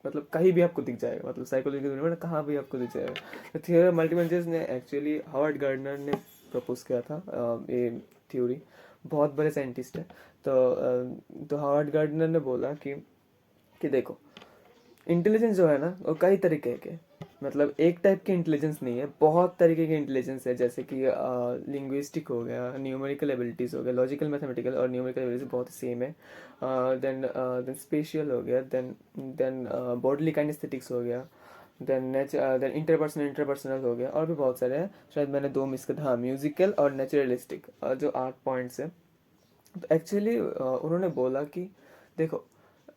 मतलब कहीं भी आपको दिख जाएगा, मतलब साइकोलॉजी की दुनिया में कहाँ भी आपको दिख जाएगा। तो थियोरी ऑफ मल्टीपल इंटेलिजेंस ने एक्चुअली हार्वर्ड गार्डनर ने प्रपोज किया था ये थ्योरी। बहुत बड़े साइंटिस्ट है। तो हार्वर्ड गार्डनर ने बोला कि देखो, इंटेलिजेंस जो है ना वो कई तरीके के, मतलब एक टाइप की इंटेलिजेंस नहीं है, बहुत तरीके की इंटेलिजेंस है। जैसे कि लिंग्विस्टिक हो गया, न्यूमेरिकल एबिलिटीज़ हो गया, लॉजिकल मैथमेटिकल और न्यूमेरिकल एबिलिटीज बहुत सेम है। देन स्पेशियल हो गया, देन बॉडली काइनेस्थेटिक्स हो गया, देन इंटरपर्सनल हो गया, और भी बहुत सारे हैं, शायद मैंने दो मिस कर, हाँ, म्यूजिकल और नेचुरलिस्टिक, जो 8 पॉइंट्स है। तो एक्चुअली उन्होंने बोला कि देखो,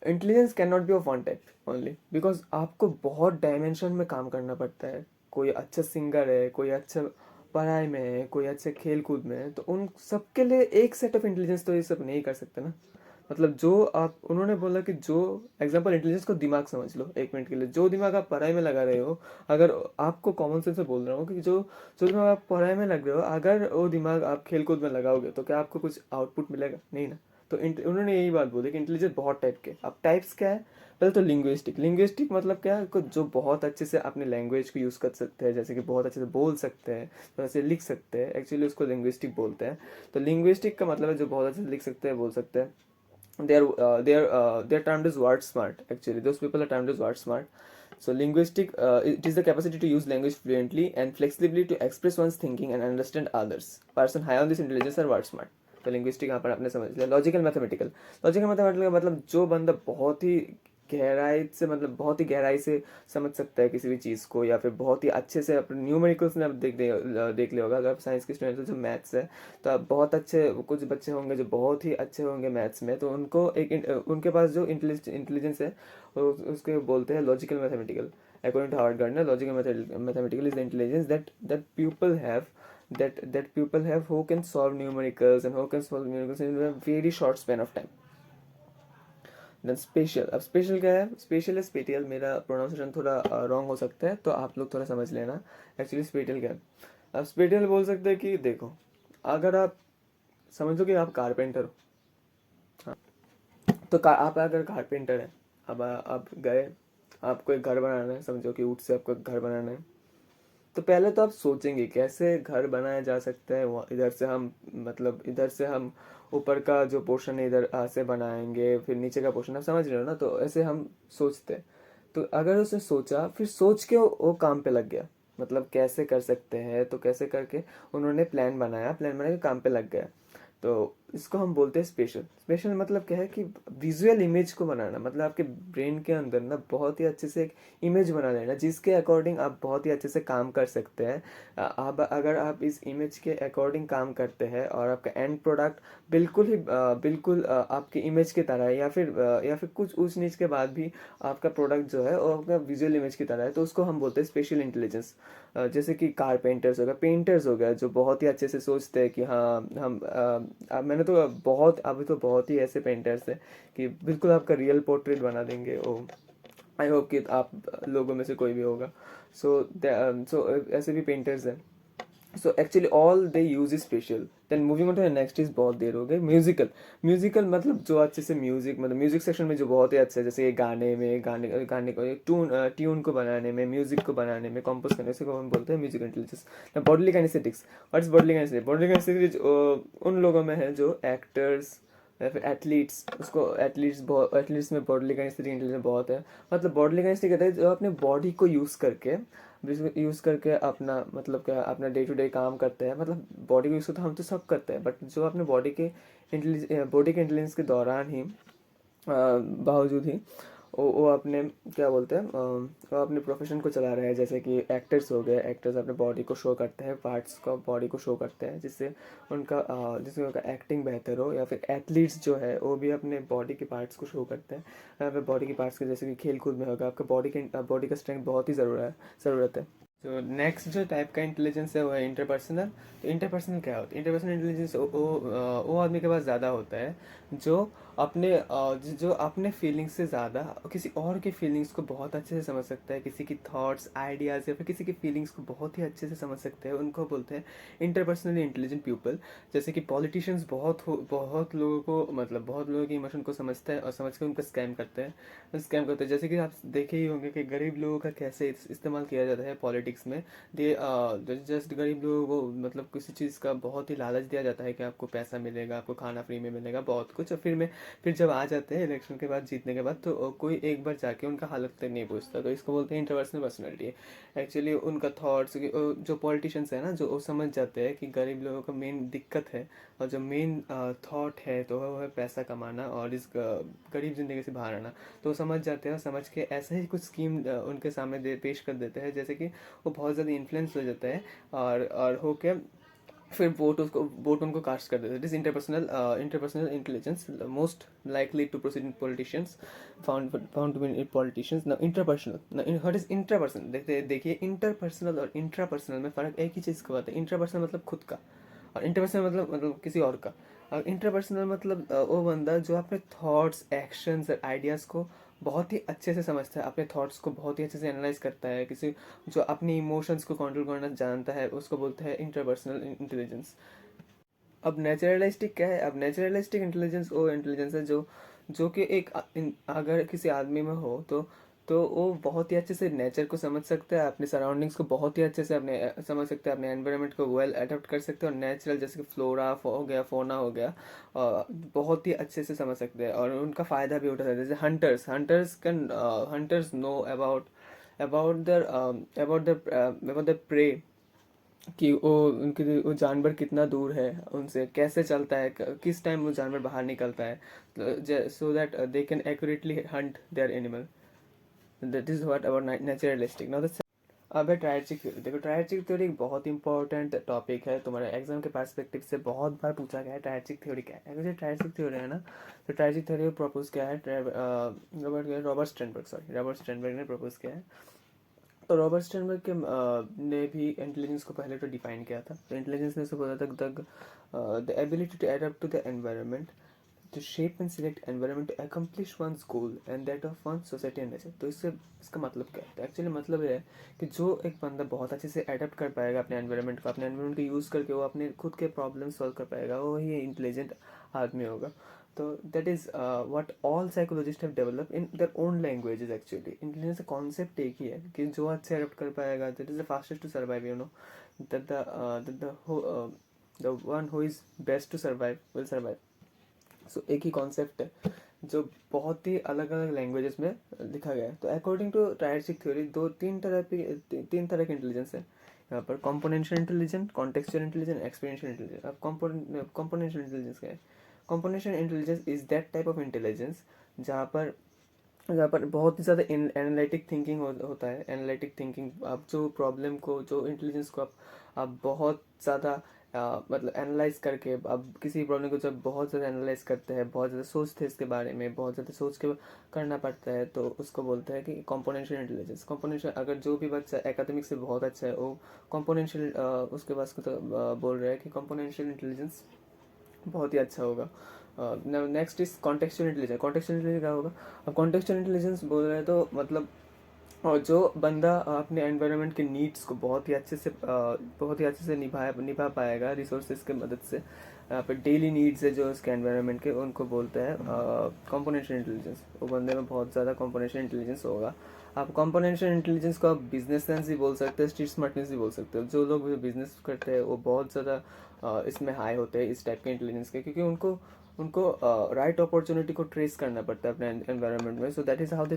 intelligence can not B of one type only, because आपको बहुत डायमेंशन में काम करना पड़ता है। कोई अच्छा सिंगर है, कोई अच्छा पढ़ाई में है, कोई अच्छे खेल कूद में है, तो उन सबके लिए एक सेट ऑफ इंटेलिजेंस तो ये सब नहीं कर सकते ना। मतलब जो आप, उन्होंने बोला कि जो एग्जांपल इंटेलिजेंस को दिमाग समझ लो 1 मिनट के लिए, जो दिमाग आप पढ़ाई में लगा रहे हो, अगर आपको कॉमन सेंस से बोल रहा हूँ कि जो जो दिमाग आप पढ़ाई में लग रहे हो, अगर वो दिमाग आप खेल कूद में लगाओगे तो क्या आपको कुछ आउटपुट मिलेगा? नहीं ना। तो उन्होंने यही बात बोली कि इंटेलिजेंस बहुत टाइप के। अब टाइप्स क्या है? पहले तो लिंग्विस्टिक मतलब क्या है? जो बहुत अच्छे से अपने लैंग्वेज को यूज़ कर सकते हैं, जैसे कि बहुत अच्छे से बोल सकते हैं, तो ऐसे लिख सकते हैं, एक्चुअली उसको लिंग्विस्टिक बोलते हैं। तो लिंग्विस्टिक का मतलब है जो बहुत अच्छे से लिख सकते हैं, बोल सकते हैं। They're termed as word smart. Actually, those people are termed as word smart. So linguistic, it is the capacity to use language fluently and flexibly to express one's thinking and understand others. Person high on this intelligence are word smart. तो linguistic यहाँ पर आपने समझ लिया। Logical mathematical मतलब जो बंदा बहुत ही गहराई से, मतलब बहुत ही गहराई से समझ सकता है किसी भी चीज़ को, या फिर बहुत ही अच्छे से अपने न्यूमेरिकल्स में आप देख लिया होगा अगर आप साइंस के स्टूडेंट हो, जो मैथ्स है, तो आप बहुत अच्छे, कुछ बच्चे होंगे जो बहुत ही अच्छे होंगे मैथ्स में, तो उनको उनके पास जो इंटेलिजेंस है उसके बोलते हैं logical mathematical. According to Harvard Gardner, logical mathematical is the intelligence that people have, that people have who can solve numericals and who can solve numericals in a very short span of time. Then special, अब special क्या है? Special है spatial, मेरा pronunciation थोड़ा wrong हो सकता है, तो आप लोग थोड़ा समझ लेना। एक्चुअली स्पेटियल क्या है? अब स्पेटियल बोल सकते हैं कि देखो, अगर आप समझो कि आप कारपेंटर हो, हाँ, तो आप अगर कारपेंटर है, अब आप गए, आपको एक घर बनाना है, समझो कि ऊट से आपको एक घर बनाना है, तो पहले तो आप सोचेंगे कैसे घर बनाया जा सकता है। इधर से हम, मतलब इधर से हम ऊपर का जो पोर्शन है इधर से बनाएंगे, फिर नीचे का पोर्शन, आप समझ रहे हो ना? तो ऐसे हम सोचते हैं। तो अगर उसने सोचा, फिर सोच के वो काम पे लग गया, मतलब कैसे कर सकते हैं, तो कैसे करके उन्होंने प्लान बना के काम पे लग गया। तो इसको हम बोलते हैं स्पेशल। स्पेशल मतलब क्या है कि विजुअल इमेज को बनाना, मतलब आपके ब्रेन के अंदर ना बहुत ही अच्छे से एक इमेज बना लेना, जिसके अकॉर्डिंग आप बहुत ही अच्छे से काम कर सकते हैं। आप अगर आप इस इमेज के अकॉर्डिंग काम करते हैं और आपका एंड प्रोडक्ट बिल्कुल आपकी इमेज की तरह है, या फिर कुछ ऊंच नीच के बाद भी आपका प्रोडक्ट जो है वो आपका विजुअल इमेज की तरह है, तो उसको हम बोलते हैं स्पेशल इंटेलिजेंस। जैसे कि कारपेंटर्स हो गया, पेंटर्स हो गया, जो बहुत ही अच्छे से सोचते हैं कि हाँ हम मैंने तो बहुत, अभी तो बहुत ही ऐसे पेंटर्स हैं कि बिल्कुल आपका रियल पोर्ट्रेट बना देंगे वो। आई होप कि आप लोगों में से कोई भी होगा। सो ऐसे भी पेंटर्स हैं। So actually all they use is special. Then moving on to next is, बहुत देर हो गई, म्यूजिकल मतलब जो अच्छे से म्यूजिक, मतलब म्यूजिक सेक्शन में जो बहुत ही अच्छा है, जैसे ये गाने को ट्यून को बनाने में, म्यूजिक को बनाने में, कंपोज करने से, को हम बोलते हैं music intelligence. Bodily kinesthetics, what is bodily kinesthetics? उन लोगों में है जो एक्टर्स या फिर एथलीट्स, उसको एथलीट्स में बॉडली काइनेस्थेटिक इंटेलिजेंस बहुत है। मतलब बॉडली काइनेस्थेटिक कहते हैं जो अपने बॉडी को यूज़ करके अपना, मतलब क्या, अपना डे टू डे काम करते हैं। मतलब बॉडी को यूज़ तो हम तो सब करते हैं, बट जो अपने बॉडी के इंटेलिजेंस के दौरान ही, बावजूद ही वो अपने, क्या बोलते हैं, वो अपने प्रोफेशन को चला रहे हैं। जैसे कि एक्टर्स हो गए, एक्टर्स अपने बॉडी को शो करते हैं, पार्ट्स का बॉडी को शो करते हैं, जिससे उनका एक्टिंग बेहतर हो। या फिर एथलीट्स जो है वो भी अपने बॉडी के पार्ट्स को शो करते हैं। या फिर बॉडी के पार्ट्स के, जैसे कि खेल कूद में होगा, आपका बॉडी का स्ट्रेंथ बहुत ही ज़रूरत है। तो नेक्स्ट जो टाइप का इंटेलिजेंस है वो है इंटरपर्सनल। तो इंटरपर्सनल क्या होता है? इंटरपर्सनल इंटेलिजेंस वो आदमी के पास ज़्यादा होता है जो अपने जो अपने फीलिंग्स से ज़्यादा किसी और के फीलिंग्स को बहुत अच्छे से समझ सकता है, किसी की थॉट्स आइडियाज़ या फिर किसी की फीलिंग्स को बहुत ही अच्छे से समझ सकते हैं, उनको बोलते हैं इंटरपर्सनली इंटेलिजेंट पीपल। जैसे कि पॉलिटिशियंस बहुत लोगों को मतलब बहुत लोगों के इमोशन को समझता है और समझ के उनको स्कैम करते हैं। जैसे कि आप देखे ही होंगे कि गरीब लोगों का कैसे इस्तेमाल किया जाता है पॉलिटिक्स में। दे जस्ट गरीब लोगों को मतलब किसी चीज़ का बहुत ही लालच दिया जाता है कि आपको पैसा मिलेगा, आपको खाना फ्री में मिलेगा, बहुत कुछ। और फिर जब आ जाते हैं इलेक्शन के बाद, जीतने के बाद, तो कोई एक बार जाके उनका हालत तक नहीं पूछता। तो इसको बोलते हैं इंटरपर्सनल पर्सनैलिटी। एक्चुअली उनका थॉट्स जो पॉलिटिशियंस है ना, जो वो समझ जाते हैं कि गरीब लोगों का मेन दिक्कत है और जो मेन थॉट है तो वो है पैसा कमाना और इस गरीब ज़िंदगी से बाहर आना। तो वो समझ जाते हैं और समझ के ऐसे ही कुछ स्कीम उनके सामने पेश कर देते हैं, जैसे कि वो बहुत ज़्यादा इन्फ्लुएंस हो जाता है और होके फिर वोट उनको कास्ट कर देते हैं। This interpersonal intelligence most likely to proceed in politicians, found to be in politicians. Now interpersonal, what is interpersonal, देखिए इंटरपर्सनल और इंट्रापर्सनल में फ़र्क एक ही चीज़ का बात है। इंटरपर्सनल मतलब खुद का, और इंटरपर्सनल मतलब किसी और का। और इंटरपर्सनल मतलब वो बंदा जो अपने थॉट्स एक्शंस और आइडियाज़ को बहुत ही अच्छे से समझता है, अपने थॉट्स को बहुत ही अच्छे से एनालाइज करता है, किसी जो अपनी इमोशंस को कंट्रोल करना जानता है, उसको बोलते हैं इंटरपर्सनल इंटेलिजेंस। अब नेचुरलिस्टिक क्या है? अब नेचुरलिस्टिक इंटेलिजेंस वो इंटेलिजेंस है जो कि अगर किसी आदमी में हो तो वो बहुत ही अच्छे से नेचर को समझ सकता है, अपने सराउंडिंग्स को बहुत ही अच्छे से अपने समझ सकता है, अपने एनवायरनमेंट को वेल अडॉप्ट कर सकते हैं, और नेचुरल जैसे कि फ्लोरा हो गया, फोना हो गया, बहुत ही अच्छे से समझ सकते हैं और उनका फ़ायदा भी उठा सकते हैं। जैसे hunters know about the prey, कि वो जानवर कितना दूर है उनसे, कैसे चलता है, किस टाइम वो जानवर बाहर निकलता है, so that they can accurately hunt their animal. That is what about naturalistic. Now अब है ट्रायर्जिक थ्योरी। देखो ट्रायर्जिक थ्योरी एक बहुत इंपॉर्टेंट टॉपिक है, तुम्हारे एग्जाम के पर्सपेक्टिव से बहुत बार पूछा गया है ट्रायर्जिक थ्योरी क्या है। अगर जो ट्रायर्जिक थ्योरी है ना, तो ट्रायर्जिक थ्योरी प्रपोज किया है रॉबर्ट स्टर्नबर्ग ने प्रपोज किया है। तो रॉबर्ट स्टर्नबर्ग ने भी इंटेलिजेंस को पहले तो डिफाइन किया था। तो इंटेलिजेंस ने उसे बोला था the ability to adapt to the environment, to shape and select environment to accomplish one's goal and that of one's society and nature। तो इससे इसका मतलब क्या है? तो एक्चुअली मतलब ये है कि जो एक बंदा बहुत अच्छे से अडेप्ट कर पाएगा अपने एनवायरनमेंट को, अपने एनवायरनमेंट को यूज़ करके वो अपने खुद के प्रॉब्लम सॉल्व कर पाएगा, वो ही इंटेलिजेंट आदमी होगा। तो that is what all psychologist have develop in their own languages. Actually intelligence का कॉन्सेप्ट एक ही है कि जो अच्छे अडेप्ट कर पाएगा, that is the fastest to survive, you know, that the one who is best to survive will survive. So एक ही कॉन्सेप्ट है जो बहुत ही अलग अलग लैंग्वेजेस में लिखा गया है। तो अकॉर्डिंग टू ट्रायर्जिक थ्योरी तीन तरह के इंटेलिजेंस है यहाँ पर: componential intelligence, contextual intelligence, experiential intelligence. अब कॉम्पोनेंशियल इंटेलिजेंस क्या है? Componential intelligence is that type of intelligence जहाँ पर बहुत ही ज़्यादा एनालिटिक थिंकिंग होता है। एनालिटिक थिंकिंग, आप जो प्रॉब्लम को, जो इंटेलिजेंस को आप बहुत ज़्यादा मतलब एनालाइज करके, अब किसी प्रॉब्लम को जब बहुत ज़्यादा एनालाइज करते हैं, बहुत ज़्यादा सोचते हैं इसके बारे में, बहुत ज़्यादा सोच के करना पड़ता है, तो उसको बोलते हैं कि कॉम्पोनेंशियल इंटेलिजेंस। कॉम्पोनेंशियल, अगर जो भी बच्चा एकेडमिक से बहुत अच्छा है वो कॉम्पोनेंशियल उसके पास को तो बोल रहा है कि कॉम्पोनेंशियल इंटेलिजेंस बहुत ही अच्छा होगा। Next is contextual intelligence. Contextual intelligence क्या होगा? अब कॉन्टेक्चुअल इंटेलिजेंस बोल रहे हैं तो मतलब, और जो बंदा अपने एनवायरनमेंट के नीड्स को बहुत ही अच्छे से निभा पाएगा रिसोर्सेज के मदद से, यहाँ पर डेली नीड्स है जो उसके एनवायरनमेंट के, उनको बोलते हैं कॉम्पोनेंशियल इंटेलिजेंस। वो बंदे में बहुत ज़्यादा कॉम्पोनेंशियल इंटेलिजेंस होगा। आप कॉम्पोनेंशियल इंटेलिजेंस को आप बिजनेस सेंस भी बोल सकते हैं, स्ट्रीट स्मार्टनेस भी बोल सकते हो। जो लोग बिजनेस करते हैं वो बहुत ज़्यादा इसमें हाई होते हैं इस टाइप के इंटेलिजेंस के, क्योंकि उनको उनको राइट अपॉर्चुनिटी को ट्रेस करना पड़ता है अपने एनवायरनमेंट में। So that is how they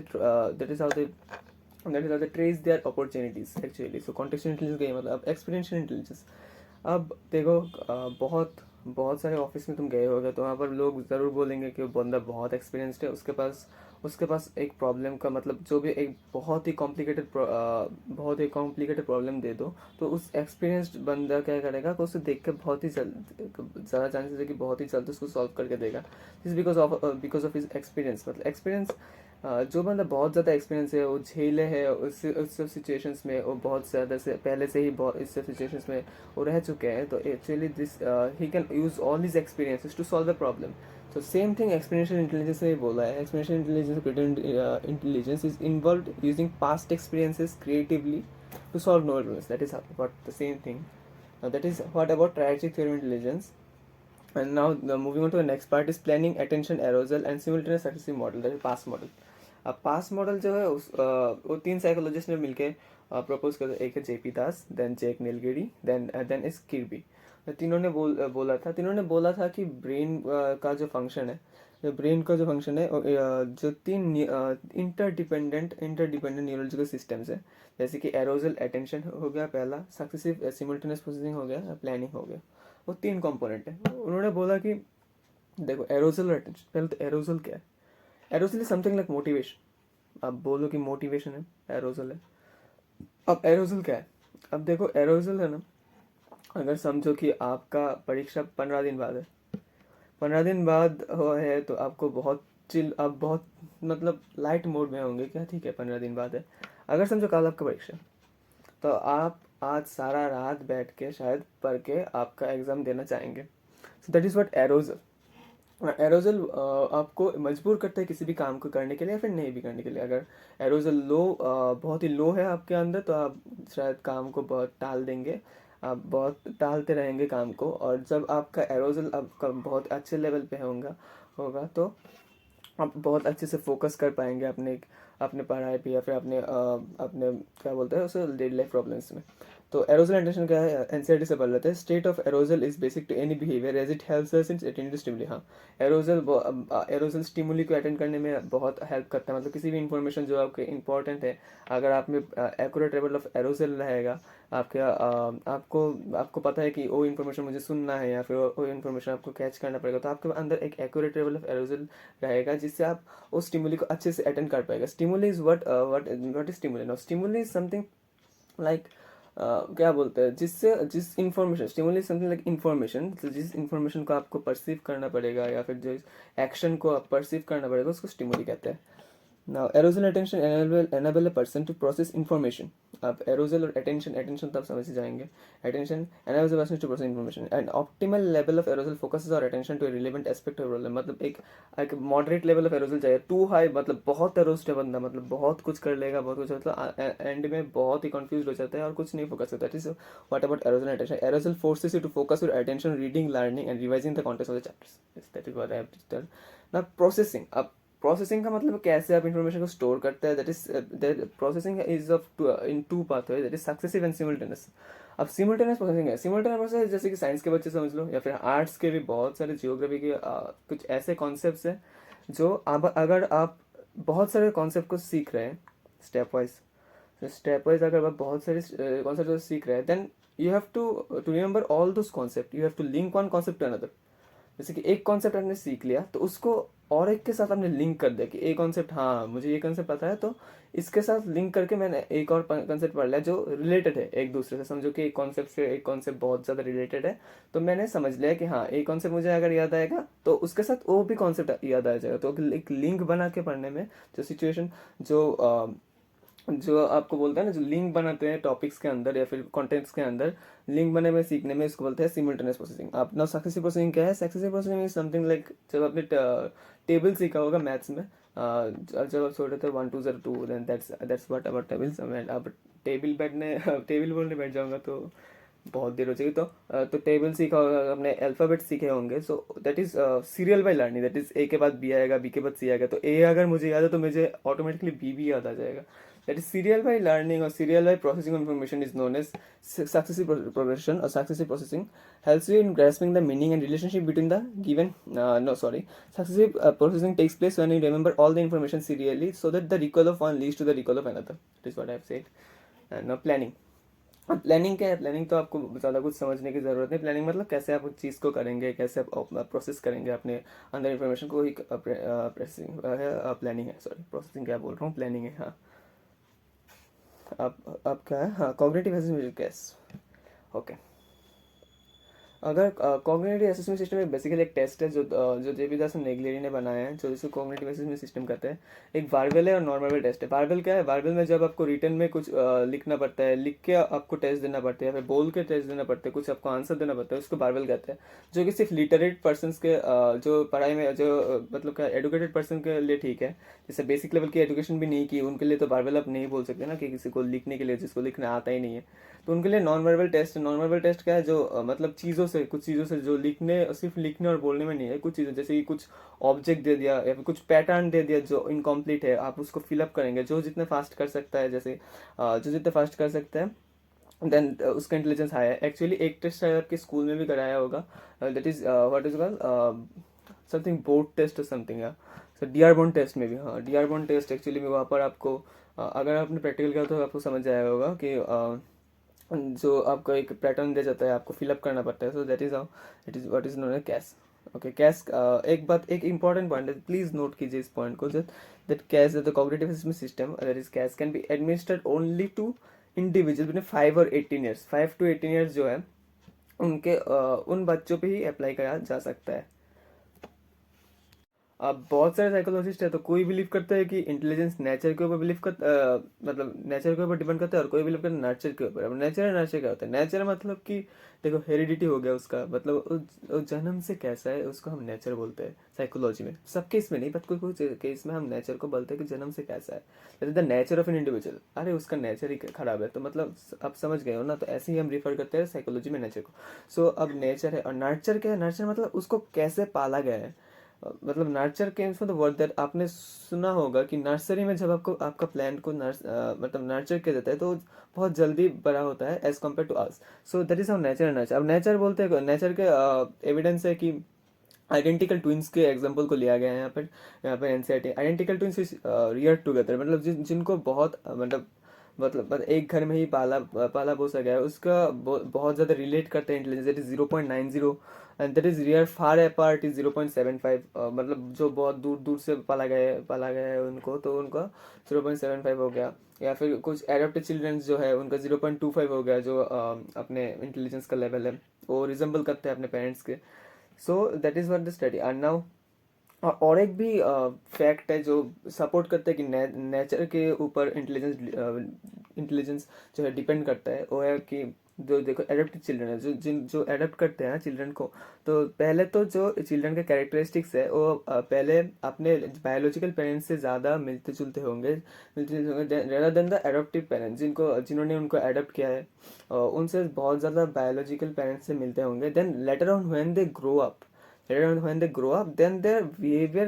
trace their opportunities actually. So contextual intelligence का ये मतलब। अब एक्सपीरियंशियल इंटेलिजेंस, अब देखो बहुत बहुत सारे ऑफिस में तुम गए होगे तो वहाँ पर लोग ज़रूर बोलेंगे कि वो बंदा बहुत एक्सपीरियंस्ड है, उसके पास एक प्रॉब्लम का मतलब जो भी एक बहुत ही कॉम्प्लिकेटेड प्रॉब्लम दे दो, तो उस एक्सपीरियंस्ड बंदा क्या करेगा कि उसे देख के बहुत ही ज़्यादा चांसेस है कि बहुत ही जल्द उसको सॉल्व करके देगा। This because of his experience. मतलब एक्सपीरियंस जो बंदा बहुत ज़्यादा एक्सपीरियंस है, वो झेले है उस सब सिचुएशंस में, वो बहुत ज़्यादा से पहले से ही बहुत इस सब सिचुएशंस में वो रह चुके हैं, तो actually this he can use all his experiences to solve the problem. तो सेम थिंग एक्सपीरियंशियल इंटेलिजेंस में भी बोला है. Experiential intelligence, creative intelligence is involve using past experiences creatively to solve novel problems. That is what the same thing. That is what about triadic theory of intelligence. And now moving on to the next part is planning, attention, arousal and simultaneous successive model. That is PASS model. अब पास model जो है वो 3 psychologist ने मिलके propose कर. एक है JP दास, then Jack Nilgiri, then इस किर्बी. तीनों ने बोला था कि ब्रेन का जो फंक्शन है, ब्रेन का जो फंक्शन है, जो 3 इंटरडिपेंडेंट न्यूरोलॉजिकल सिस्टम्स है, जैसे कि एरोजल, अटेंशन हो गया पहला, सक्सेसिव सिमुलटेनियस प्रोसेसिंग हो गया, प्लानिंग हो गया. वो 3 कंपोनेंट है. उन्होंने बोला कि देखो एरोजल और अटेंशन. पहले तो एरोजल क्या है? Aerogel is something like motivation. आप बोलो कि मोटिवेशन है, एरोजल है. अब एरोजल क्या है? अब देखो एरोजल है ना, अगर समझो कि आपका परीक्षा 15 दिन बाद है, 15 दिन बाद है, तो आपको बहुत चिल, आप बहुत मतलब लाइट मोड में होंगे. क्या ठीक है 15 दिन बाद है. अगर समझो कल आपका परीक्षा, तो आप आज सारा रात बैठ के शायद पढ़ के आपका एग्ज़ाम देना चाहेंगे. So that is what aerogel. Aerogel आपको मजबूर करता है किसी भी काम को करने के लिए या फिर नहीं भी करने के लिए. अगर एरोजल बहुत ही लो है आपके अंदर, तो आप शायद काम को बहुत टाल देंगे, आप बहुत टालते रहेंगे काम को. और जब आपका एरोजल आपका बहुत अच्छे लेवल पे होगा तो आप बहुत अच्छे से फोकस कर पाएंगे अपने अपने पढ़ाई पे या फिर अपने क्या बोलते हैं उसे डेली लाइफ प्रॉब्लम्स में. तो एरोजल इंटेंशन क्या है? एनसीईआरटी से पढ़ लेते हैं. State of arousal is basic to any behaviour as it helps us in attending to stimuli. हाँ, एरोजल स्टिमुली को अटेंड करने में बहुत हेल्प करता है. मतलब किसी भी इंफॉर्मेशन जो आपके इंपॉर्टेंट है, अगर आप में एक्यूरेट लेवल ऑफ एरोजल रहेगा, आपको आपको पता है कि वो इन्फॉर्मेशन मुझे सुनना है या फिर वो इन्फॉर्मेशन आपको कैच करना पड़ेगा, तो आपके अंदर एक एक्यूरेट लेवल ऑफ एरोजल रहेगा, जिससे आप उस स्टिमुली को अच्छे से अटेंड कर पाएगा. Stimuli is what is stimuli? Now stimuli is something like क्या बोलते हैं, जिस information, stimuli something like information, जिस इन्फॉर्मेशन को आपको परसीव करना पड़ेगा या फिर जो एक्शन को आप परसीव करना पड़ेगा, उसको स्टिमुली कहते हैं. Now, arousal and attention enable a person to process information. अब arousal और attention तब समझ जाएंगे. Attention enables a person to process information. And optimal level of arousal focuses our attention to a relevant aspect of problem. मतलब एक moderate level of arousal चाहिए. Too high मतलब बहुत aroused है बंदा, मतलब बहुत कुछ कर लेगा, बहुत कुछ, मतलब end में बहुत ही confused हो जाता है और कुछ नहीं focus होता है. So what about arousal and attention? Arousal forces you to focus your attention reading, learning and revising the context of the chapters. Yes, that is what I have to tell. Now processing. अब processing का मतलब कैसे आप information को store करते हैं. That processing is of in 2 pathway, that is successive and simultaneous. अब simultaneous processing है. सिमुलटेनियस प्रोसेस जैसे कि साइंस के बच्चे समझ लो, या फिर आर्ट्स के भी बहुत सारे, जियोग्राफी के कुछ ऐसे कॉन्सेप्ट्स हैं जो अगर आप बहुत सारे कॉन्सेप्ट को सीख रहे हैं स्टेप वाइज अगर आप बहुत सारे कॉन्सेप्ट को सीख रहे हैं, then you have to remember all those concept. You have to link one concept to another. जैसे कि एक कॉन्सेप्ट आपने सीख लिया, तो उसको और एक के साथ आपने लिंक कर दिया कि एक कॉन्सेप्ट, हाँ मुझे ये कॉन्सेप्ट पता है, तो इसके साथ लिंक करके मैंने एक और कॉन्सेप्ट पढ़ लिया जो रिलेटेड है एक दूसरे से. समझो कि एक कॉन्सेप्ट से एक कॉन्सेप्ट बहुत ज़्यादा रिलेटेड है, तो मैंने समझ लिया कि हाँ एक कॉन्सेप्ट मुझे अगर याद आएगा तो उसके साथ वो भी कॉन्सेप्ट याद आ जाएगा. तो एक लिंक बना के पढ़ने में जो सिचुएशन जो आपको बोलता है ना, जो लिंक बनाते हैं टॉपिक्स के अंदर या फिर कॉन्टेंट्स के अंदर, लिंक बने में सीखने में, इसको बोलते हैं सिमुलटेनियस प्रोसेसिंग. आप ना सक्सेसिव प्रोसेसिंग क्या है? Successive processing is something like जब आपने टेबल सीखा होगा मैथ्स में, जब आप छोटे थे 1 2 0 2, then that's what about tables. अब टेबल बैठने टेबल बोलने बैठ जाऊंगा तो बहुत देर हो जाएगी. तो टेबल सीखा होगा, अपने अल्फ़ाबेट सीखे होंगे. सो that is serial by learning. That is a के बाद बी आएगा, बी के बाद सी आएगा, तो ए अगर मुझे याद है तो मुझे ऑटोमेटिकली बी भी याद आ जाएगा. That is serial by learning or serial by processing of information is known as successive progression or successive processing. Helps you in grasping the meaning and relationship between the given. Successive processing takes place when you remember all the information serially, so that the recall of one leads to the recall of another. That is what I have said. And now planning. अब planning क्या है? Planning तो आपको ज़्यादा कुछ समझने की ज़रूरत नहीं. प्लानिंग मतलब कैसे आप उस चीज़ को करेंगे, कैसे आप प्रोसेस करेंगे अपने अंदर इन्फॉर्मेशन को, ही प्रोसेसिंग है. प्लानिंग है, सॉरी प्रोसेसिंग क्या बोल रहा हूँ, प्लानिंग है. हाँ, अब क्या है? हाँ, कॉग्निटिव एसिड कैस. ओके. अगर कॉग्निटिव असेसमेंट सिस्टम एक बेसिकली एक टेस्ट है जो जेपी दास नेगलेरी ने बनाया है, जो जिसको कॉग्निटिव असेसमेंट सिस्टम कहते हैं। एक वार्वेल है और नॉन वार्वेल टेस्ट है। वार्वेल क्या है? वार्वेल में जब आपको रिटर्न में कुछ लिखना पड़ता है, लिख के आपको टेस्ट देना पड़ता है, या फिर बोल के टेस्ट देना पड़ता है, कुछ आपको आंसर देना पड़ता है, उसको वार्वेल कहते हैं। जो कि सिर्फ लिटरेट पर्सन के जो पढ़ाई में जो मतलब क्या एडुकेटेड पर्सन के लिए ठीक है। जैसे बेसिक लेवल की एजुकेशन भी नहीं की उनके लिए तो वार्वेल आप नहीं बोल सकते ना, कि किसी को लिखने के लिए जिसको लिखना आता ही नहीं है, तो उनके लिए non verbal test. Non verbal test क्या है? जो मतलब चीज़ों से, कुछ चीज़ों से जो लिखने, सिर्फ लिखने और बोलने में नहीं है, कुछ चीज़ें जैसे कि कुछ ऑब्जेक्ट दे दिया या फिर कुछ पैटर्न दे दिया जो इनकम्प्लीट है, आप उसको फिलअप करेंगे। जो जितने फास्ट कर सकता है, जैसे जो जितने फास्ट कर सकता है, देन उसका इंटेलिजेंस हाई है। एक्चुअली एक टेस्ट शायद आपके स्कूल में भी कराया होगा, that is what is called something board test और समथिंग, या सो डीआरबोन टेस्ट में भी। हाँ, डीआरबोन टेस्ट एक्चुअली में वहाँ पर आपको अगर आपने प्रैक्टिकल किया तो आपको समझ आया होगा कि जो आपको एक पैटर्न दिया जाता है, आपको फिलअप करना पड़ता है। So that is how it is what is known as CAS. Okay, CAS एक बात, एक इंपॉर्टेंट पॉइंट है, प्लीज नोट कीजिए इस पॉइंट को, that CAS the cognitive assessment system, that is CAS can be administered only to individual between 5 और 18 years. 5 to 18 years जो है उनके उन बच्चों पे ही अप्लाई करा जा सकता है। अब बहुत सारे साइकोलॉजिस्ट है, तो कोई बिलीव करता है कि इंटेलिजेंस नेचर के ऊपर बिलीव कर मतलब नेचर के ऊपर डिपेंड करता है, और कोई बिलीव करता है नर्चर के ऊपर। अब नेचर है, नर्चर क्या होता है? नेचर मतलब कि देखो हेरिडिटी हो गया उसका, मतलब जन्म से कैसा है उसको हम नेचर बोलते हैं साइकोलॉजी में। सब केस में नहीं, बट कोई कोई केस में हम नेचर को बोलते हैं कि जन्म से कैसा है, the nature of an individual. अरे उसका नेचर ही खराब है, तो मतलब आप समझ गए हो ना, तो ऐसे ही हम रिफर करते हैं साइकोलॉजी में नेचर को। सो अब नेचर है, और नर्चर क्या है? नर्चर मतलब उसको कैसे पाला गया है। मतलब नर्चर के मतलब वर्ड दैट आपने सुना होगा कि नर्सरी में जब आपको आपका प्लांट को मतलब नर्चर किया जाता है तो बहुत जल्दी बड़ा होता है as compare to us. So that is how nature. Nurture, अब नेचर बोलते हैं, नेचर के एविडेंस है कि आइडेंटिकल ट्विंस के एग्जांपल को लिया गया है यहाँ पे NCERT. Identical twins is rear together, मतलब जिनको बहुत मतलब एक घर में ही पाला पाला पोसा गया है, उसका बहुत ज़्यादा रिलेट करते हैं intelligence, that is 0.90, and that is rear far apart is 0.75। मतलब जो बहुत दूर दूर से पाला गया है उनको, तो उनका 0.75 हो गया। या फिर कुछ एडॉप्टेड चिल्ड्रंस जो है उनका 0.25 हो गया, जो अपने इंटेलिजेंस का लेवल है वो रिजेंबल करते हैं अपने पेरेंट्स के। सो that is what the study. And now और एक भी फैक्ट है जो सपोर्ट करता है कि नेचर के ऊपर इंटेलिजेंस जो है डिपेंड करता है, वो है कि जो देखो एडप्टेड चिल्ड्रन है, जो एडप्ट करते हैं ना चिल्ड्रन को, तो पहले तो जो चिल्ड्रन के कैरेक्टरिस्टिक्स है वो पहले अपने बायोलॉजिकल पेरेंट्स से ज़्यादा मिलते जुलते होंगे rather than the adaptive parents, जिन्होंने उनको एडप्ट किया है, उनसे बहुत ज़्यादा बायोलॉजिकल पेरेंट्स से मिलते होंगे। Then later on when they grow up, then their behavior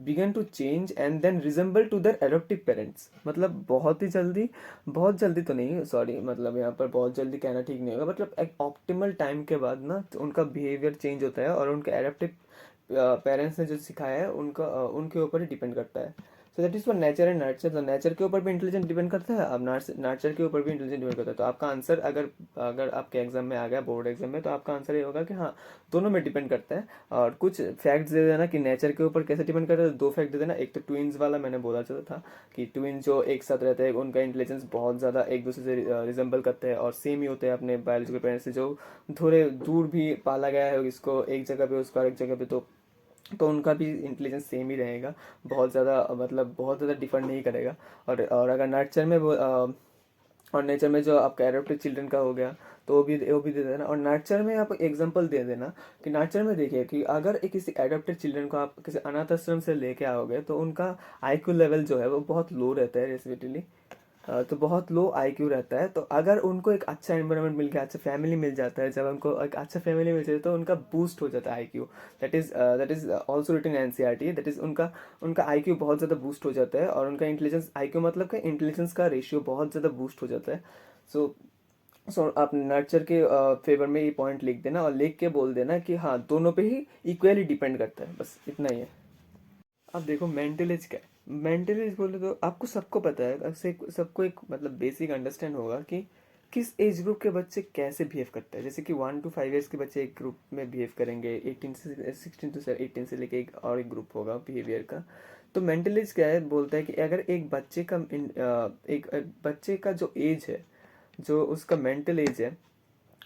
began to change and then resemble to their adoptive parents। मतलब बहुत जल्दी तो नहीं, सॉरी, मतलब यहाँ पर बहुत जल्दी कहना ठीक नहीं होगा, मतलब एक ऑप्टिमल टाइम के बाद ना तो उनका बिहेवियर चेंज होता है, और उनके एडप्टिव पेरेंट्स ने जो सिखाया है उनका उनके ऊपर ही डिपेंड करता है। So that is for nature and nurture. तो नेचर के ऊपर भी इंटेलिजेंस डिपेंड करता है, अब नर्चर के ऊपर भी इंटेलिजेंस डिपेंड करता है। तो आपका आंसर अगर अगर आपके एग्जाम में आ गया, बोर्ड एग्जाम में, तो आपका आंसर ये होगा कि हाँ, दोनों में डिपेंड करता है। और कुछ फैक्ट्स दे देना कि नेचर के ऊपर कैसे डिपेंड करता है, तो दो फैक्ट दे देना। एक तो ट्विंस वाला मैंने बोला चला था कि ट्विंस जो एक साथ रहते हैं उनका इंटेलिजेंस बहुत ज़्यादा एक दूसरे से रिजेंबल करते हैं और सेम ही होते हैं अपने बायोलॉजिकल पेरेंट्स से। जो थोड़े दूर भी पाला गया है इसको एक जगह पे, उसको एक जगह पे, तो उनका भी इंटेलिजेंस सेम ही रहेगा, बहुत ज़्यादा मतलब बहुत ज़्यादा डिफर नहीं करेगा। और अगर नर्चर में और नेचर में जो आपका एडॉप्टेड चिल्ड्रन का हो गया, तो वो भी दे देना। और नर्चर में आप एग्जांपल दे देना कि नर्चर में देखिए कि अगर एक किसी एडॉप्टेड चिल्ड्रन को आप किसी अनाथ आश्रम से लेके आओगे, तो उनका आईक्यू लेवल जो है वो बहुत लो रहता है रेस्पेक्टिवली। तो बहुत लो आईक्यू रहता है। तो अगर उनको एक अच्छा एनवायरनमेंट मिल गया, अच्छा फैमिली मिल जाता है, जब उनको एक अच्छा फैमिली मिल जाता है तो उनका बूस्ट हो जाता है IQ. That is also written NCERT, that is उनका उनका आईक्यू बहुत ज़्यादा बूस्ट हो जाता है, और उनका इंटेलिजेंस आईक्यू मतलब का इंटेलिजेंस का रेशियो बहुत ज़्यादा बूस्ट हो जाता है। सो आप नर्चर के फेवर में ये पॉइंट लिख देना, और लिख के बोल देना कि हाँ, दोनों पे ही इक्वली डिपेंड करता है, बस इतना ही है। अब देखो मेंटल एज क्या है। मेंटल एज बोले तो आपको सबको पता है, सबको एक मतलब बेसिक अंडरस्टैंड होगा कि किस एज ग्रुप के बच्चे कैसे बिहेव करते हैं। जैसे कि 1 to 5 ईयर्स के बच्चे एक ग्रुप में बिहेव करेंगे, 16 to 18 से लेके एक और एक ग्रुप होगा बिहेवियर का। तो मेंटल एज क्या है? बोलता है कि अगर एक बच्चे का एक बच्चे का जो एज है, जो उसका मेंटल एज है,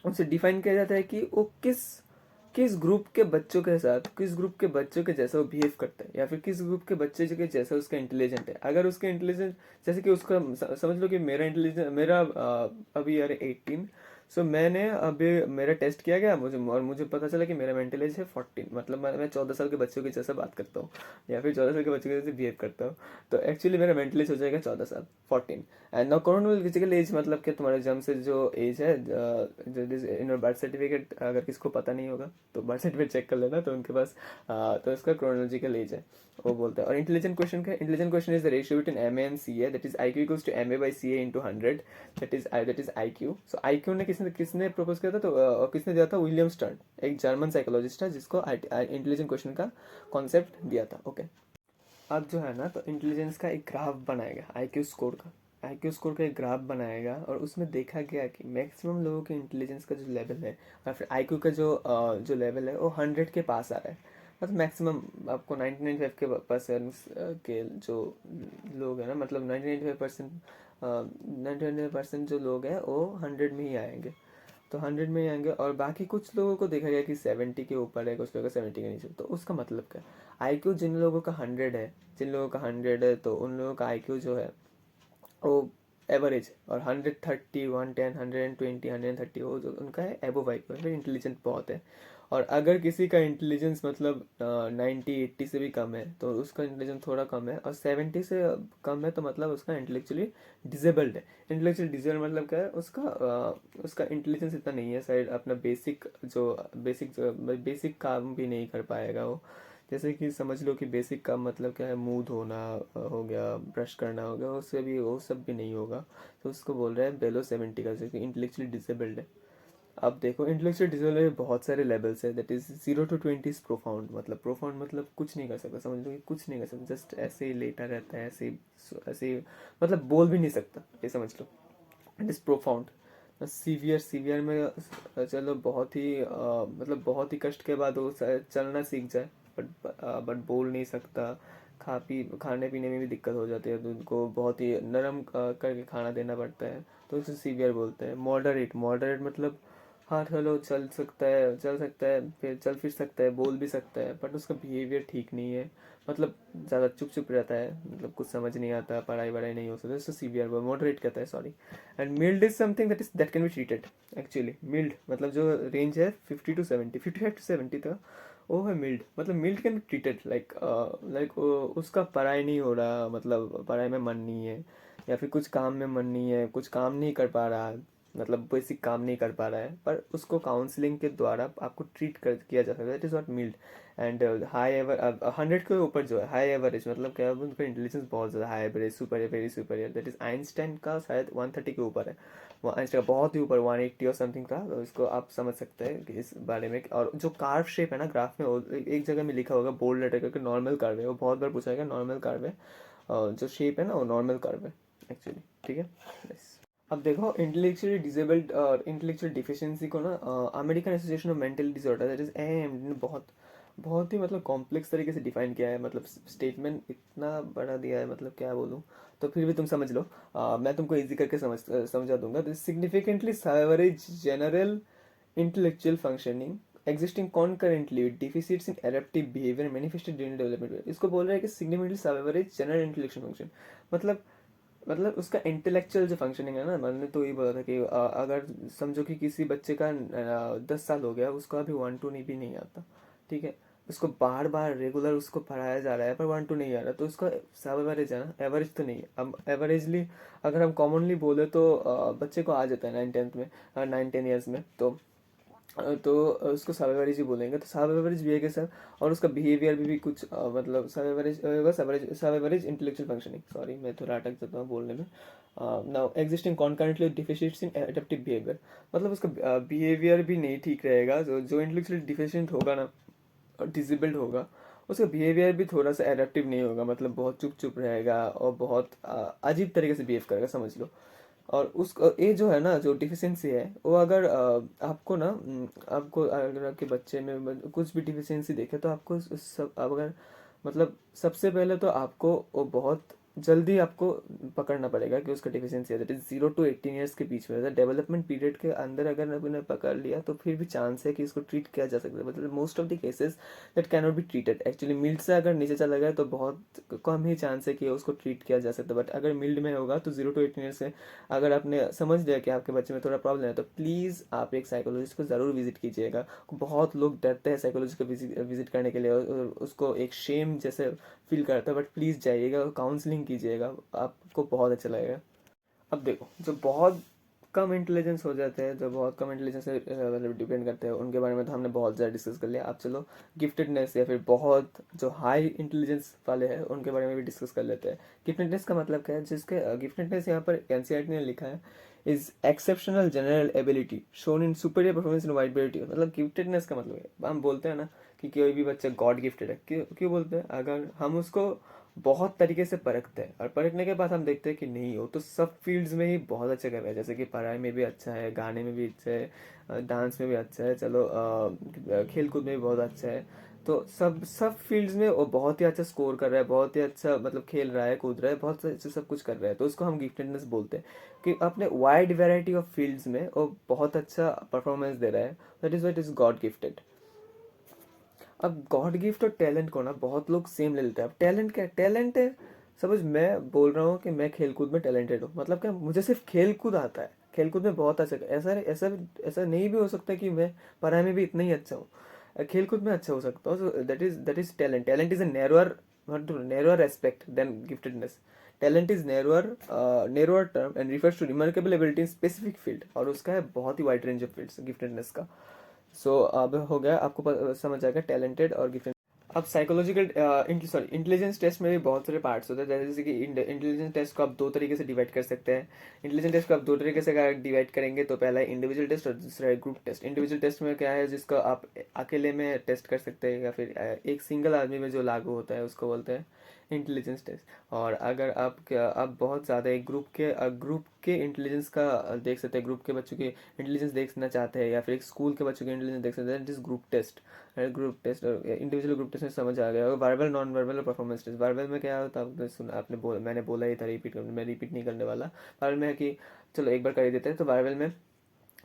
उनसे डिफाइन किया जाता है कि वो किस किस ग्रुप के बच्चों के साथ, किस ग्रुप के बच्चों के जैसा वो बिहेव करता है, या फिर किस ग्रुप के बच्चे जो के जैसा उसका इंटेलिजेंट है। अगर उसका इंटेलिजेंस, जैसे कि उसका समझ लो कि मेरा इंटेलिजेंस, मेरा अभी यार 18, सो मैंने अभी मेरा टेस्ट किया गया मुझे, और मुझे पता चला कि मेरा मेंटल एज है 14, मतलब मैं 14 साल के बच्चों के जैसा बात करता हूँ, या फिर 14 साल के बच्चों के जैसे बिहेव करता हूँ। तो एक्चुअली मेरा मेंटल एज हो जाएगा 14 साल, 14। एंड नाउ कॉन्वेंट फिजिकल एज मतलब कि तुम्हारे जन्म से जो एज है, जो इन बर्थ सर्टिफिकेट, अगर किसको पता नहीं होगा तो बर्थ सर्टिफिकेट चेक कर लेना, तो उनके पास तो इसका क्रोनोलॉजिकल एज है, वो बोलता है। और इंटेलिजेंट क्वेश्चन का, intelligent question is the ratio between M A and C A, that is I Q equals to M A by C A into 100, that is I Q. So I Q ने किसने किसने propose किया था, तो किसने दिया था, William stern, एक जर्मन साइकोलॉजिस्ट था जिसको इंटेलिजेंट क्वेश्चन का कॉन्सेप्ट दिया था। ओके, अब जो है ना, तो इंटेलिजेंस का एक ग्राफ बनाएगा, आईक्यू स्कोर का, आईक्यू स्कोर का एक ग्राफ बनाएगा, और उसमें देखा गया कि मैक्सिमम लोगों के इंटेलिजेंस का जो लेवल है, और फिर आईक्यू का जो लेवल है वो 100 के पास आ रहा है। मतलब मैक्सिमम आपको 99.5 के परसेंट के जो लोग हैं ना, मतलब 99.5%, 99% जो लोग हैं वो 100 में ही आएंगे, तो 100 में ही आएंगे। और बाकी कुछ लोगों को देखा गया कि 70 के ऊपर है, कुछ लोगों का 70 के नीचे। तो उसका मतलब क्या है, आईक्यू जिन लोगों का 100 है, जिन लोगों का 100 है, तो उन लोगों का आईक्यू जो है वो एवरेज है। और 130, 110, 120, 130 वो जो उनका है एबोव आईक्यू है, फिर इंटेलिजेंट बहुत है। और अगर किसी का इंटेलिजेंस मतलब 90, 80 से भी कम है, तो उसका इंटेलिजेंस थोड़ा कम है। और 70 से कम है, तो मतलब उसका इंटेलेक्चुअली डिसेबल्ड है। इंटेलेक्चुअली डिसेबल्ड मतलब क्या है, उसका इंटेलिजेंस इतना नहीं है, शायद अपना बेसिक काम भी नहीं कर पाएगा वो। जैसे कि समझ लो कि बेसिक काम मतलब क्या है, मुंह धोना हो गया, ब्रश करना हो गया, उससे भी वो सब भी नहीं होगा। तो उसको बोल रहे हैं बेलो 70 का, जो कि इंटेलेक्चुअली डिसेबल्ड है। अब देखो, इंटेलेक्चुअल डिसेबल में बहुत सारे लेवल्स है, that is 0 to 20 is profound. मतलब प्रोफाउंड मतलब कुछ नहीं कर सकता, समझ लो कि कुछ नहीं कर सकता, जस्ट ऐसे ही लेटा रहता है, ऐसे ही मतलब बोल भी नहीं सकता, ये समझ लो, it is profound. Severe, severe में चलो बहुत ही मतलब बहुत ही कष्ट के बाद वो चलना सीख जाए, बट बोल नहीं सकता, खाने पीने में भी दिक्कत हो जाती है, तो उनको बहुत ही नरम करके खाना देना पड़ता है, तो उसे सीवियर बोलते हैं। मॉडरेट, मॉडरेट मतलब हाँ चलो चल सकता है, चल सकता है, फिर चल फिर सकता है, बोल भी सकता है, बट उसका बिहेवियर ठीक नहीं है, मतलब ज़्यादा चुप चुप रहता है, मतलब कुछ समझ नहीं आता, पढ़ाई वढ़ाई नहीं हो सकता, इसको सीवियर, मॉडरेट कहता है, sorry. And mild is something that can be treated. Actually mild मतलब जो रेंज है 50 to 70, 55 to 70 तक, वो है मिल्ड। मतलब mild can be treated, like उसका पढ़ाई नहीं हो रहा, मतलब पढ़ाई में मन नहीं है, या फिर कुछ काम में मन नहीं है, कुछ काम नहीं कर पा रहा, मतलब बेसिक काम नहीं कर पा रहा है, पर उसको काउंसलिंग के द्वारा आपको ट्रीट कर किया जा सकता है, it is not mild. And high ever 100 के ऊपर जो है हाई एवरेज, मतलब क्या है, उनका इंटेलिजेंस बहुत ज़्यादा high average, super, very superior, that is Einstein का शायद 130 के ऊपर है, वो आइंस्टाइन का बहुत ही ऊपर 180 और समथिंग था, तो इसको आप समझ सकते हैं कि इस बारे में। और जो कार्व शेप है ना ग्राफ में, वो एक जगह में लिखा होगा बोल्ड लेटर करके, नॉर्मल कर्व है, वो बहुत बार पूछा गया, नॉर्मल कर्व है, जो शेप है ना वो नॉर्मल कर्व है एक्चुअली, ठीक है। Yes. अब देखो, इंटेलेक्चुअली डिसेबल्ड और इंटेलेक्चुअल डिफिशियंसी को ना American association of mental disorder, that is AMD, ने बहुत बहुत ही मतलब कॉम्प्लेक्स तरीके से डिफाइन किया है, मतलब स्टेटमेंट इतना बड़ा दिया है, मतलब क्या बोलूँ, तो फिर भी तुम समझ लो। मैं तुमको इजी करके समझा दूंगा। This significantly average general intellectual functioning existing concurrently with deficits in adaptive behavior manifested during development। इसको बोल रहा है कि significantly average general intellectual function, मतलब उसका इंटेलेक्चुअल जो फंक्शनिंग है ना, मैंने तो ये बोला था कि अगर समझो कि किसी बच्चे का 10 साल हो गया, उसको अभी 1 2 नहीं भी नहीं आता, ठीक है, उसको बार बार रेगुलर उसको पढ़ाया जा रहा है, पर 1 2 नहीं आ रहा, तो उसका सब एवरेज है ना, एवरेज तो नहीं है। अब एवरेजली अगर हम कॉमनली बोले तो बच्चे को आ जाता है 9 10 में, 9 10 ईयर्स में, तो उसको सब एवरेज ही बोलेंगे, तो सब एवरेज भी है कि सर। और उसका बिहेवियर भी कुछ मतलब सब एवरेज, बस एवरेज, सब एवरेज इंटेलेक्चुअल फंक्शनिंग, सॉरी मैं थोड़ा अटक जाता हूँ बोलने में। नाउ एग्जिस्टिंग कॉन्करेंटली डिफिशिएंट्स इन एडेप्टिव बिहेवियर, मतलब उसका बिहेवियर भी नहीं ठीक रहेगा, जो इंटेलेक्चुअल डिफिशिएंट होगा ना, डिसेबल्ड होगा, उसका बिहेवियर भी थोड़ा सा एडेप्टिव नहीं होगा, मतलब बहुत चुप चुप रहेगा, और बहुत अजीब तरीके से बिहेव करेगा, समझ लो। और उस ये जो है ना, जो डिफिशियंसी है, वो अगर आपको ना आपको अगर आपके बच्चे में कुछ भी डिफिशियंसी देखे, तो आपको सब, आप अगर मतलब सबसे पहले तो आपको वो बहुत जल्दी आपको पकड़ना पड़ेगा कि उसका डिफिशियंसी है, दैट इज 0 to 18 ईयर्स के बीच में, डेवलपमेंट पीरियड के अंदर अगर आपने पकड़ लिया तो फिर भी चांस है कि इसको ट्रीट किया जा सकता है, मतलब most of the cases that can not be treated actually. Mild से अगर नीचे चला गया तो बहुत कम ही चांस है कि उसको ट्रीट किया जा सकता है, बट अगर मिल्ड में होगा तो 0 to 18 ईयर्स से अगर आपने समझ लिया कि आपके बच्चे में थोड़ा प्रॉब्लम है तो प्लीज़ आप एक साइकोलॉजिस्ट को ज़रूर विजिट कीजिएगा। बहुत लोग डरते हैं साइकोलॉजिस्ट को विजिट करने के लिए और उसको एक शेम जैसे फील करता है, बट प्लीज़ जाइएगा, काउंसलिंग कीजिएगा, आपको बहुत अच्छा लगेगा। अब देखो, जो बहुत कम इंटेलिजेंस हो जाते हैं, जो बहुत कम इंटेलिजेंस से मतलब डिपेंड करते हैं, उनके बारे में तो हमने बहुत ज़्यादा डिस्कस कर लिया। आप चलो गिफ्टेडनेस या फिर बहुत जो हाई इंटेलिजेंस वाले हैं उनके बारे में भी डिस्कस कर लेते हैं। गिफ्टेडनेस का मतलब क्या है, जिसके गिफ्टेडनेस यहाँ पर एनसीईआरटी ने लिखा है is exceptional general ability shown in superior performance in wide variety. मतलब गिफ्टेडनेस का मतलब है, हम बोलते हैं ना कि कोई भी बच्चा गॉड गिफ्टेड है, क्यों क्यों बोलते हैं, अगर हम उसको बहुत तरीके से परखते हैं और परखने के बाद हम देखते हैं कि नहीं हो तो सब फील्ड्स में ही बहुत अच्छा कर रहा है, जैसे कि पढ़ाई में भी अच्छा है, गाने में भी अच्छा है, डांस में भी अच्छा है, चलो खेल कूद में भी बहुत अच्छा है, तो सब सब फील्ड्स में वो बहुत ही अच्छा स्कोर कर रहा है, बहुत ही अच्छा मतलब खेल रहा है, कूद रहा है, बहुत अच्छा सब कुछ कर रहा है, तो उसको हम गिफ्टेडनेस बोलते हैं कि अपने वाइड वैरायटी ऑफ फील्ड्स में वो बहुत अच्छा परफॉर्मेंस दे रहा है, that is what is God gifted. अब गॉड गिफ्ट और टैलेंट को ना बहुत लोग सेम ले लेते हैं। अब टैलेंट क्या है, टैलेंट है, सपोज मैं बोल रहा हूँ कि मैं खेलकूद में टैलेंटेड हूँ, मतलब क्या मुझे सिर्फ खेलकूद आता है, खेलकूद में बहुत अच्छा, ऐसा ऐसा ऐसा नहीं भी हो सकता कि मैं पढ़ाई में भी इतना ही अच्छा हूँ, खेलकूद में अच्छा हो सकता हूँ, so that is talent. Talent is a narrower aspect than giftedness. Talent is narrower term and refers to remarkable ability in specific field, और उसका है बहुत ही wide range of fields giftedness का। सो अब हो गया आपको समझ आएगा टैलेंटेड और गिफ्टेड। अब साइकोलॉजिकल सॉरी इंटेलिजेंस टेस्ट में भी बहुत सारे पार्ट्स होते हैं, जैसे कि इंटेलिजेंस टेस्ट को आप दो तरीके से डिवाइड कर सकते हैं। इंटेलिजेंस टेस्ट को आप दो तरीके से डिवाइड करेंगे, तो पहला है इंडिविजुअल टेस्ट और दूसरा है ग्रुप टेस्ट। इंडिविजुअल टेस्ट में क्या है, जिसको आप अकेले में टेस्ट कर सकते हैं या फिर एक सिंगल आदमी में जो लागू होता है उसको बोलते हैं इंटेलिजेंस टेस्ट। और अगर आप बहुत ज़्यादा एक ग्रुप के इंटेलिजेंस का देख सकते हैं, ग्रुप के बच्चों की इंटेलिजेंस देखना चाहते हैं या फिर एक स्कूल के बच्चों की इंटेलिजेंस देख सकते हैं, this group test. Group test और इंडिविजुअल ग्रुप टेस्ट में समझ आ गया। वर्बल नॉन वर्बल और परफॉर्मेंस टेस्ट। वर्बल में क्या होता है, आपने सुना, मैंने बोला ही था, मैं रिपीट नहीं करने वाला। वर्बल में है कि चलो एक बार कर ही देते हैं, तो वर्बल में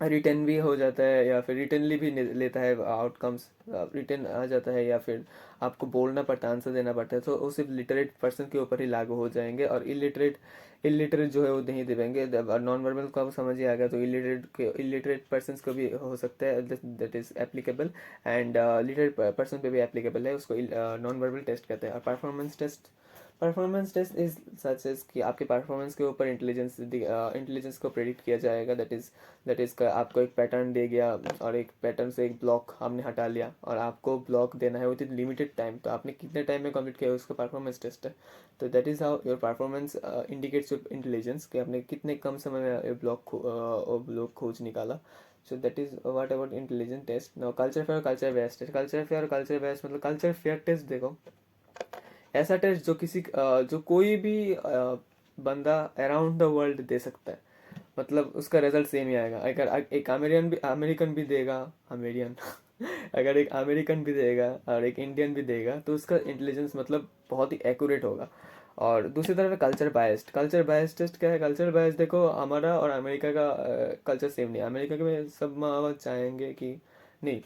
रिटर्न भी हो जाता है या फिर रिटर्नली भी लेता है आउटकम्स, रिटर्न आ जाता है या फिर आपको बोलना पड़ता है, आंसर देना पड़ता है, तो वो सिर्फ लिटरेट पर्सन के ऊपर ही लागू हो जाएंगे, और इलिटरेट जो है वो नहीं देंगे। नॉन वर्बल को आप समझ ही आ गया, तो इलिटरेट पर्सन को भी हो सकता है, that is applicable, and literate person पे भी एप्लीकेबल है, उसको नॉन वर्बल टेस्ट कहते हैं। और performance test is such as कि आपके परफॉर्मेंस के ऊपर इंटेलिजेंस को प्रेडिक्ट किया जाएगा, दैट इज का आपको एक पैटर्न दे गया और एक पैटर्न से एक ब्लॉक हमने हटा लिया और आपको ब्लॉक देना है विद इन लिमिटेड टाइम, तो आपने कितने टाइम में कंप्लीट किया उसका परफॉर्मेंस टेस्ट है। तो that is how your performance indicates your intelligence, कि आपने कितने कम समय में ब्लॉक खोज निकाला। So that is what about intelligence test. Now culture fair और culture based test. Culture fair और कल्चर बेस्ड मतलब कल्चर फेयर टेस्ट देखो, ऐसा टेस्ट जो कोई भी बंदा अराउंड द वर्ल्ड दे सकता है, मतलब उसका रिजल्ट सेम ही आएगा। अगर एक अमेरिकन भी देगा, अमेरियन अगर एक अमेरिकन भी देगा और एक इंडियन भी देगा तो उसका इंटेलिजेंस मतलब बहुत ही एक्यूरेट होगा। और दूसरी तरफ है कल्चर बायस्ड टेस्ट। क्या है कल्चर बायस्ड, देखो हमारा और अमेरिका का कल्चर सेम नहीं है। अमेरिका के में सब माँ बाप चाहेंगे कि नहीं,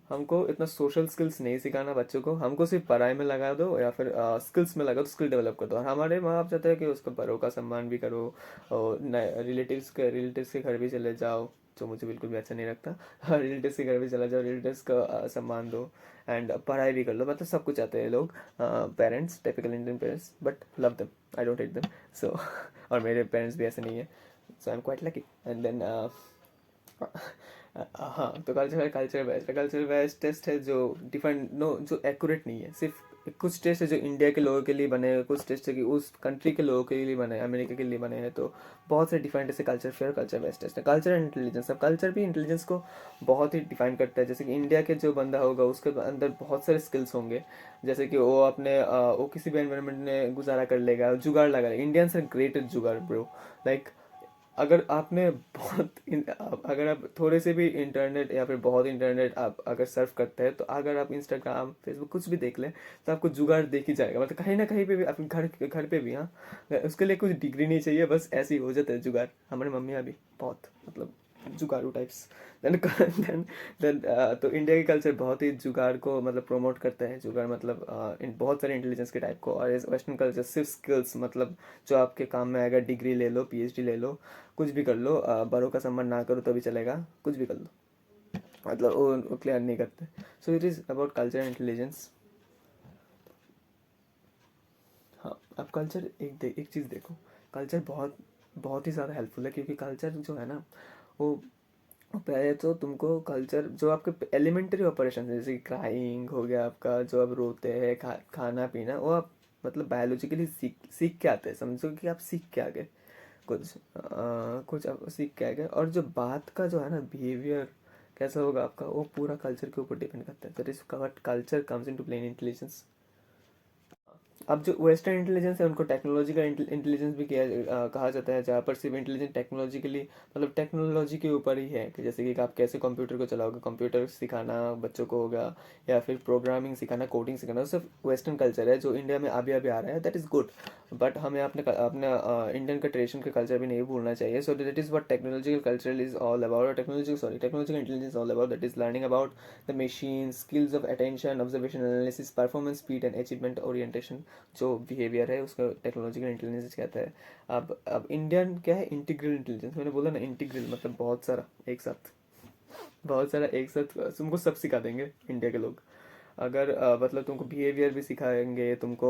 हमको इतना सोशल स्किल्स नहीं सिखाना बच्चों को, हमको सिर्फ पढ़ाई में लगा दो या फिर स्किल्स में लगा दो, स्किल डेवलप कर दो। और हमारे माँ बाप चाहते हैं कि उसको बड़ों का सम्मान भी करो और रिलेटिव्स के घर भी चले जाओ, जो मुझे बिल्कुल भी अच्छा नहीं लगता रिलेटिव्स के घर भी चला जाओ, रिलेटिव्स का सम्मान दो एंड पढ़ाई भी कर लो, मतलब सब कुछ चाहते हैं लोग, parents, typical Indian parents, but love them, I don't hate them. So और मेरे पेरेंट्स भी ऐसे नहीं है, so I am quite lucky. And then हाँ, तो कल्चर बेस्ड टेस्ट है जो डिफरेंट नो जो एक्यूरेट नहीं है, सिर्फ कुछ टेस्ट है जो इंडिया के लोगों के लिए बने हैं, कुछ टेस्ट है कि उस कंट्री के लोगों के लिए बने हैं, अमेरिका के लिए बने हैं, तो बहुत से डिफरेंट ऐसे culture fair culture based test है। कल्चर एंड इंटेलिजेंस, अब कल्चर भी इंटेलिजेंस को बहुत ही डिफाइन करता है। जैसे कि इंडिया के जो बंदा होगा उसके अंदर बहुत सारे स्किल्स होंगे, जैसे कि वो किसी भी एनवायरनमेंट में गुजारा कर लेगा, जुगाड़ लगा लेगा। इंडियंस आर ग्रेट एट जुगाड़ ब्रो, लाइक अगर आपने अगर आप थोड़े से भी इंटरनेट या फिर बहुत इंटरनेट आप अगर सर्फ करते हैं, तो अगर आप इंस्टाग्राम फेसबुक कुछ भी देख लें, तो आपको जुगाड़ देख ही जाएगा, मतलब कहीं ना कहीं पे भी, अपने घर घर पे भी। हाँ, उसके लिए कुछ डिग्री नहीं चाहिए, बस ऐसे ही हो जाता है जुगाड़। हमारी मम्मियाँ भी बहुत मतलब जुगाड़ू टाइप्स। देन देन देन तो इंडिया की कल्चर बहुत ही जुगाड़ को मतलब प्रमोट करते हैं। जुगाड़ मतलब बहुत सारे इंटेलिजेंस के टाइप को, और वेस्टर्न कल्चर सिर्फ स्किल्स, मतलब जो आपके काम में आएगा। डिग्री ले लो, पीएचडी ले लो, कुछ भी कर लो, बड़ों का सम्मान ना करो तो भी चलेगा, कुछ भी कर लो, मतलब वो क्लियर नहीं करते। So it is about culture intelligence. हाँ, अब कल्चर एक चीज़ देखो, कल्चर बहुत बहुत ही ज़्यादा हेल्पफुल है, क्योंकि कल्चर जो है ना, वो पहले तो तुमको कल्चर जो आपके एलिमेंट्री ऑपरेशन जैसे क्राइंग हो गया आपका, जो आप रोते हैं, खाना पीना, वो आप मतलब बायोलॉजिकली सीख के आते हैं। समझो कि आप सीख के आ गए कुछ आप सीख के आ गए। और जो बात का जो है ना बिहेवियर कैसा होगा आपका, वो पूरा कल्चर के ऊपर डिपेंड करता है। That is what culture comes into plain intelligence. अब जो वेस्टर्न इंटेलिजेंस है, उनको टेक्नोलॉजिकल इंटेलिजेंस भी कहा जाता है, जहाँ पर सिर्फ इंटेलिजेंस टेक्नोलॉजिकली मतलब टेक्नोलॉजी के ऊपर ही है, कि जैसे कि आप कैसे कंप्यूटर को चलाओगे, कंप्यूटर सिखाना बच्चों को होगा, या फिर प्रोग्रामिंग सिखाना, कोडिंग सिखाना, वो सब वेस्टर्न कल्चर है जो इंडिया में अभी अभी आ रहा है। दैट इज़ गुड, बट हमें अपने अपने इंडियन का ट्रेडिशन का कल्चर भी नहीं भूलना चाहिए। So that is what technological culture is all about, technological intelligence all about. That is learning about the machine, skills of attention, observation, analysis, performance, speed and achievement orientation. जो behaviour है उसका technological intelligence कहता है। अब Indian क्या है, integral intelligence. मैंने बोला ना इंटीग्रल, मतलब बहुत सारा एक साथ, बहुत सारा एक साथ तुमको सब सिखा देंगे इंडिया के लोग। अगर मतलब तुमको बिहेवियर भी सिखाएंगे, तुमको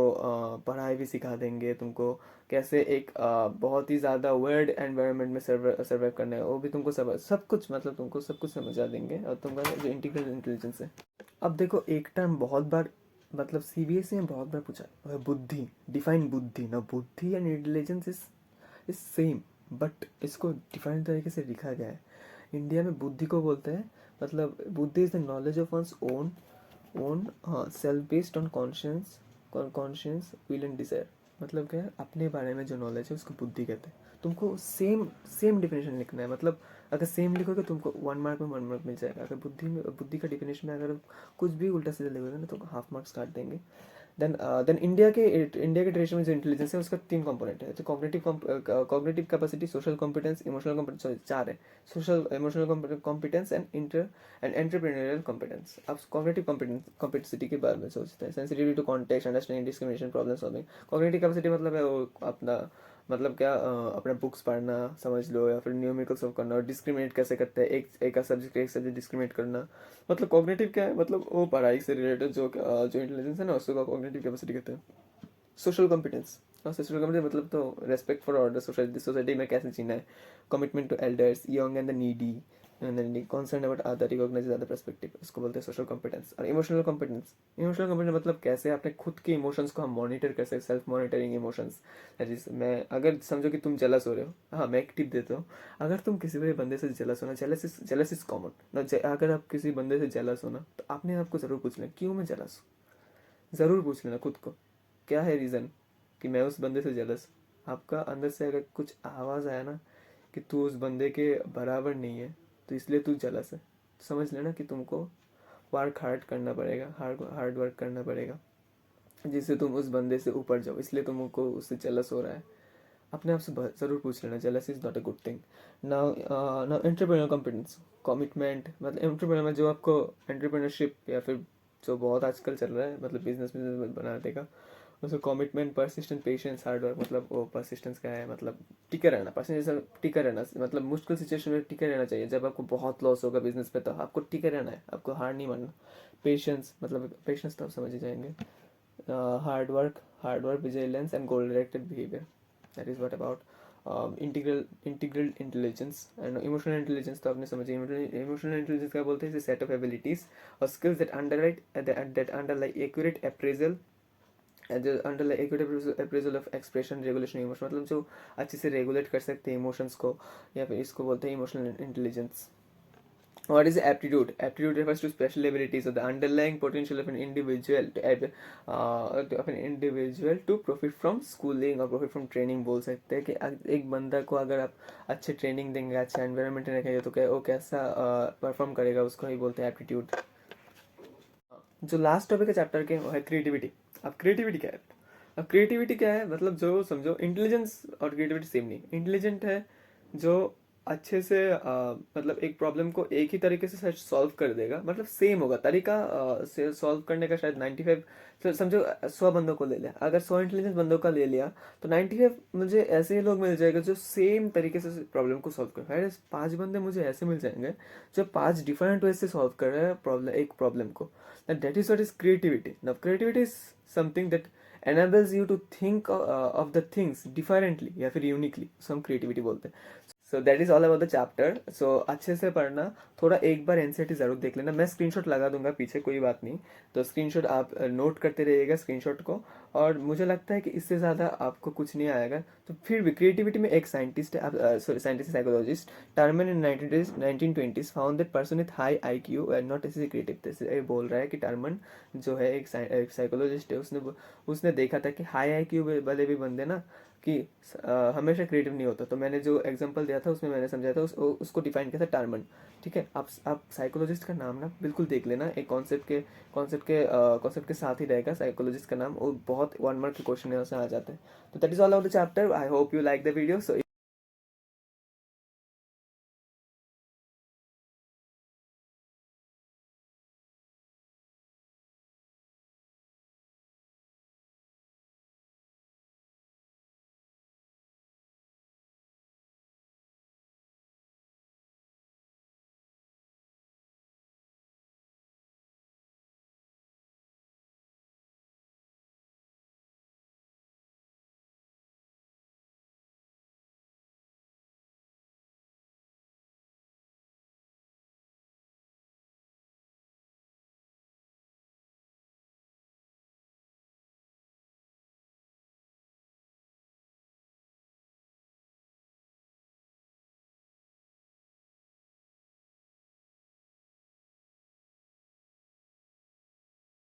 पढ़ाई भी सिखा देंगे, तुमको कैसे एक बहुत ही ज़्यादा वर्ल्ड एनवायरनमेंट में सर्वाइव करना है, वो भी तुमको सब कुछ, मतलब तुमको सब कुछ समझा देंगे। और तुम्हारा जो इंटीग्रल इंटेलिजेंस है, अब देखो एक टर्म बहुत बार मतलब सीबीएसई में बहुत बार पूछा है, बुद्धि, डिफाइन बुद्धि ना। बुद्धि and intelligence is same, but इसको डिफाइन तरीके से लिखा गया है। इंडिया में बुद्धि को बोलते हैं, मतलब बुद्धि is the knowledge of one's own own self based on conscious will and desire. मतलब क्या है, अपने बारे में जो नॉलेज है उसको बुद्धि कहते हैं। तुमको सेम सेम डिफिनेशन लिखना है, मतलब अगर सेम लिखोगे तुमको 1 मार्क में 1 मार्क मिल जाएगा। अगर बुद्धि का डिफिनेशन में अगर कुछ भी उल्टा सीधा लिखोगे ना, तो हाफ मार्क्स काट देंगे। देन इंडिया के ट्रेडिशन में जो इंटेलिजेंस है उसका 3 कंपोनेंट है। तो cognitive capacity, social competence, emotional competence, sorry 4 है। Social emotional competence and entrepreneurial competence. आप कॉग्निटिव कॉम्पिटेंसिटी के बारे में सोचते हैं, sensitivity to context, understanding, discrimination, problem solving. Cognitive capacity मतलब है वो अपना, मतलब क्या अपना बुक्स पढ़ना समझ लो, या फिर न्यूमेरिकल सॉल्व करना, और डिस्क्रिमिनेट कैसे करते हैं, एक का सब्जेक्ट एक सब्जेक्ट डिस्क्रिमिनेट करना। मतलब कॉग्निटिव क्या है, मतलब वो पढ़ाई से रिलेटेड जो इंटेलिजेंस है ना, उसको कॉग्निटिव कैपेसिटी कहते हैं। सोशल कॉम्पिटेंस, सोशल कॉम्पिटेंस मतलब तो रेस्पेक्ट फॉर ऑर्डर, सोसाइटी में कैसे जीना है, commitment to elders, young and the needy, concern about other, recognise other perspective, इसको बोलते हैं सोशल कॉम्पिटेंस। और इमोशनल कॉम्पिटेंस मतलब कैसे अपने खुद के इमोशंस को हम मॉनिटर कर सकते, self monitoring emotions. That is, मैं अगर समझो कि तुम जेलस हो रहे हो, हाँ मैं एक टिप देता हूँ। अगर तुम किसी भी बंदे से जेलस हो ना, जेलस इज कॉमन ना। अगर आप किसी बंदे से जेलस हो ना, तो अपने आप को जरूर पूछ लें क्यों मैं जेलस हूँ। जरूर पूछ लेना खुद को, क्या है रीज़न कि मैं उस बंदे से जेलस। आपका अंदर से अगर कुछ आवाज़ आया ना कि तू उस बंदे के बराबर नहीं है, तो इसलिए तू जेलस है, तो समझ लेना कि तुमको वर्क हार्ड करना पड़ेगा, हार्ड वर्क करना पड़ेगा, जिससे तुम उस बंदे से ऊपर जाओ। इसलिए तुमको उससे जेलस हो रहा है। अपने आप से ज़रूर पूछ लेना, jealous is not a good thing. Now now entrepreneur competence, commitment, मतलब एंटरप्रेन्योर में जो आपको एंटरप्रेन्योरशिप या फिर जो बहुत आजकल चल रहा है, मतलब बिजनेस बनाने का, उसको commitment, persistent, patience, hard work. मतलब वो परसिस्टेंस क्या है, मतलब टिके रहना, परसिस्टेंस टिके रहना, मतलब मुश्किल सिचुएशन में टिके रहना चाहिए। जब आपको बहुत लॉस होगा बिजनेस पे, तो आपको टिके रहना है, आपको हार नहीं मानना। पेशेंस, मतलब पेशेंस तो आप समझ ही जाएंगे। Hard work, vigilance and goal directed behaviour. That is what about integral intelligence. And emotional intelligence तो आपने समझी। इमोशनल इंटेलिजेंस क्या बोलते हैं, सेट ऑफ एबिलिटीज और skills that underlie accurate appraisal, जो underlie accurate appraisal of expression, regulation emotion, मतलब जो अच्छे से रेगुलेट कर सकते हैं इमोशंस को, या फिर इसको बोलते हैं emotional intelligence. What is aptitude? Aptitude refers to special abilities or the underlying potential of an individual to profit from schooling or profit from training बोल सकते हैं कि एक बंदा को अगर आप अच्छे ट्रेनिंग देंगे, अच्छा एनवायरनमेंट रखेंगे तो क्या वो कैसा परफॉर्म करेगा, उसको ही बोलते हैं एप्टीट्यूड। जो लास्ट टॉपिक है चैप्टर के वो है क्रिएटिविटी। अब क्रिएटिविटी क्या है? अब क्रिएटिविटी क्या है, मतलब जो समझो इंटेलिजेंस और क्रिएटिविटी सेम नहीं। इंटेलिजेंट है जो अच्छे से मतलब एक प्रॉब्लम को एक ही तरीके से सॉल्व कर देगा, मतलब सेम होगा तरीका से सॉल्व करने का। शायद 95 समझो 100 बंदों को ले लिया, अगर 100 इंटेलिजेंस बंदों का ले लिया तो 95 मुझे ऐसे ही लोग मिल जाएंगे जो सेम तरीके से प्रॉब्लम को सॉल्व कर रहे हैं। 5 बंदे मुझे ऐसे मिल जाएंगे जो 5 डिफरेंट वे से सॉल्व कर रहे हैं प्रॉब्लम, एक प्रॉब्लम को। And that is what is creativity. Now, creativity is something that enables you to think of the things differently या फिर uniquely. So हम creativity बोलते हैं। So that is all about the chapter. So अच्छे से पढ़ना, थोड़ा एक बार एनसीईआरटी जरूर देख लेना। मैं स्क्रीनशॉट लगा दूंगा पीछे, कोई बात नहीं, तो स्क्रीनशॉट आप नोट करते रहिएगा स्क्रीनशॉट को। और मुझे लगता है कि इससे ज़्यादा आपको कुछ नहीं आएगा। तो फिर भी क्रिएटिविटी में एक साइंटिस्ट है, sorry scientist psychologist Terman in 1920s found that person with high IQ and not S creative. जैसे बोल रहा है कि टर्मन जो है एक साइकोलॉजिस्ट है, उसने देखा था कि हाई IQ वाले भी बंदे ना कि हमेशा क्रिएटिव नहीं होता। तो मैंने जो एग्जांपल दिया था उसमें मैंने समझाया था उसको डिफाइन किया था टारमन। ठीक है, आप साइकोलॉजिस्ट का नाम ना बिल्कुल देख लेना, एक कॉन्सेप्ट के साथ ही रहेगा साइकोलॉजिस्ट का नाम। वो बहुत 1 मार्क के क्वेश्चन है, उसमें आ जाते हैं। तो that is all about the chapter. I hope you like the video. So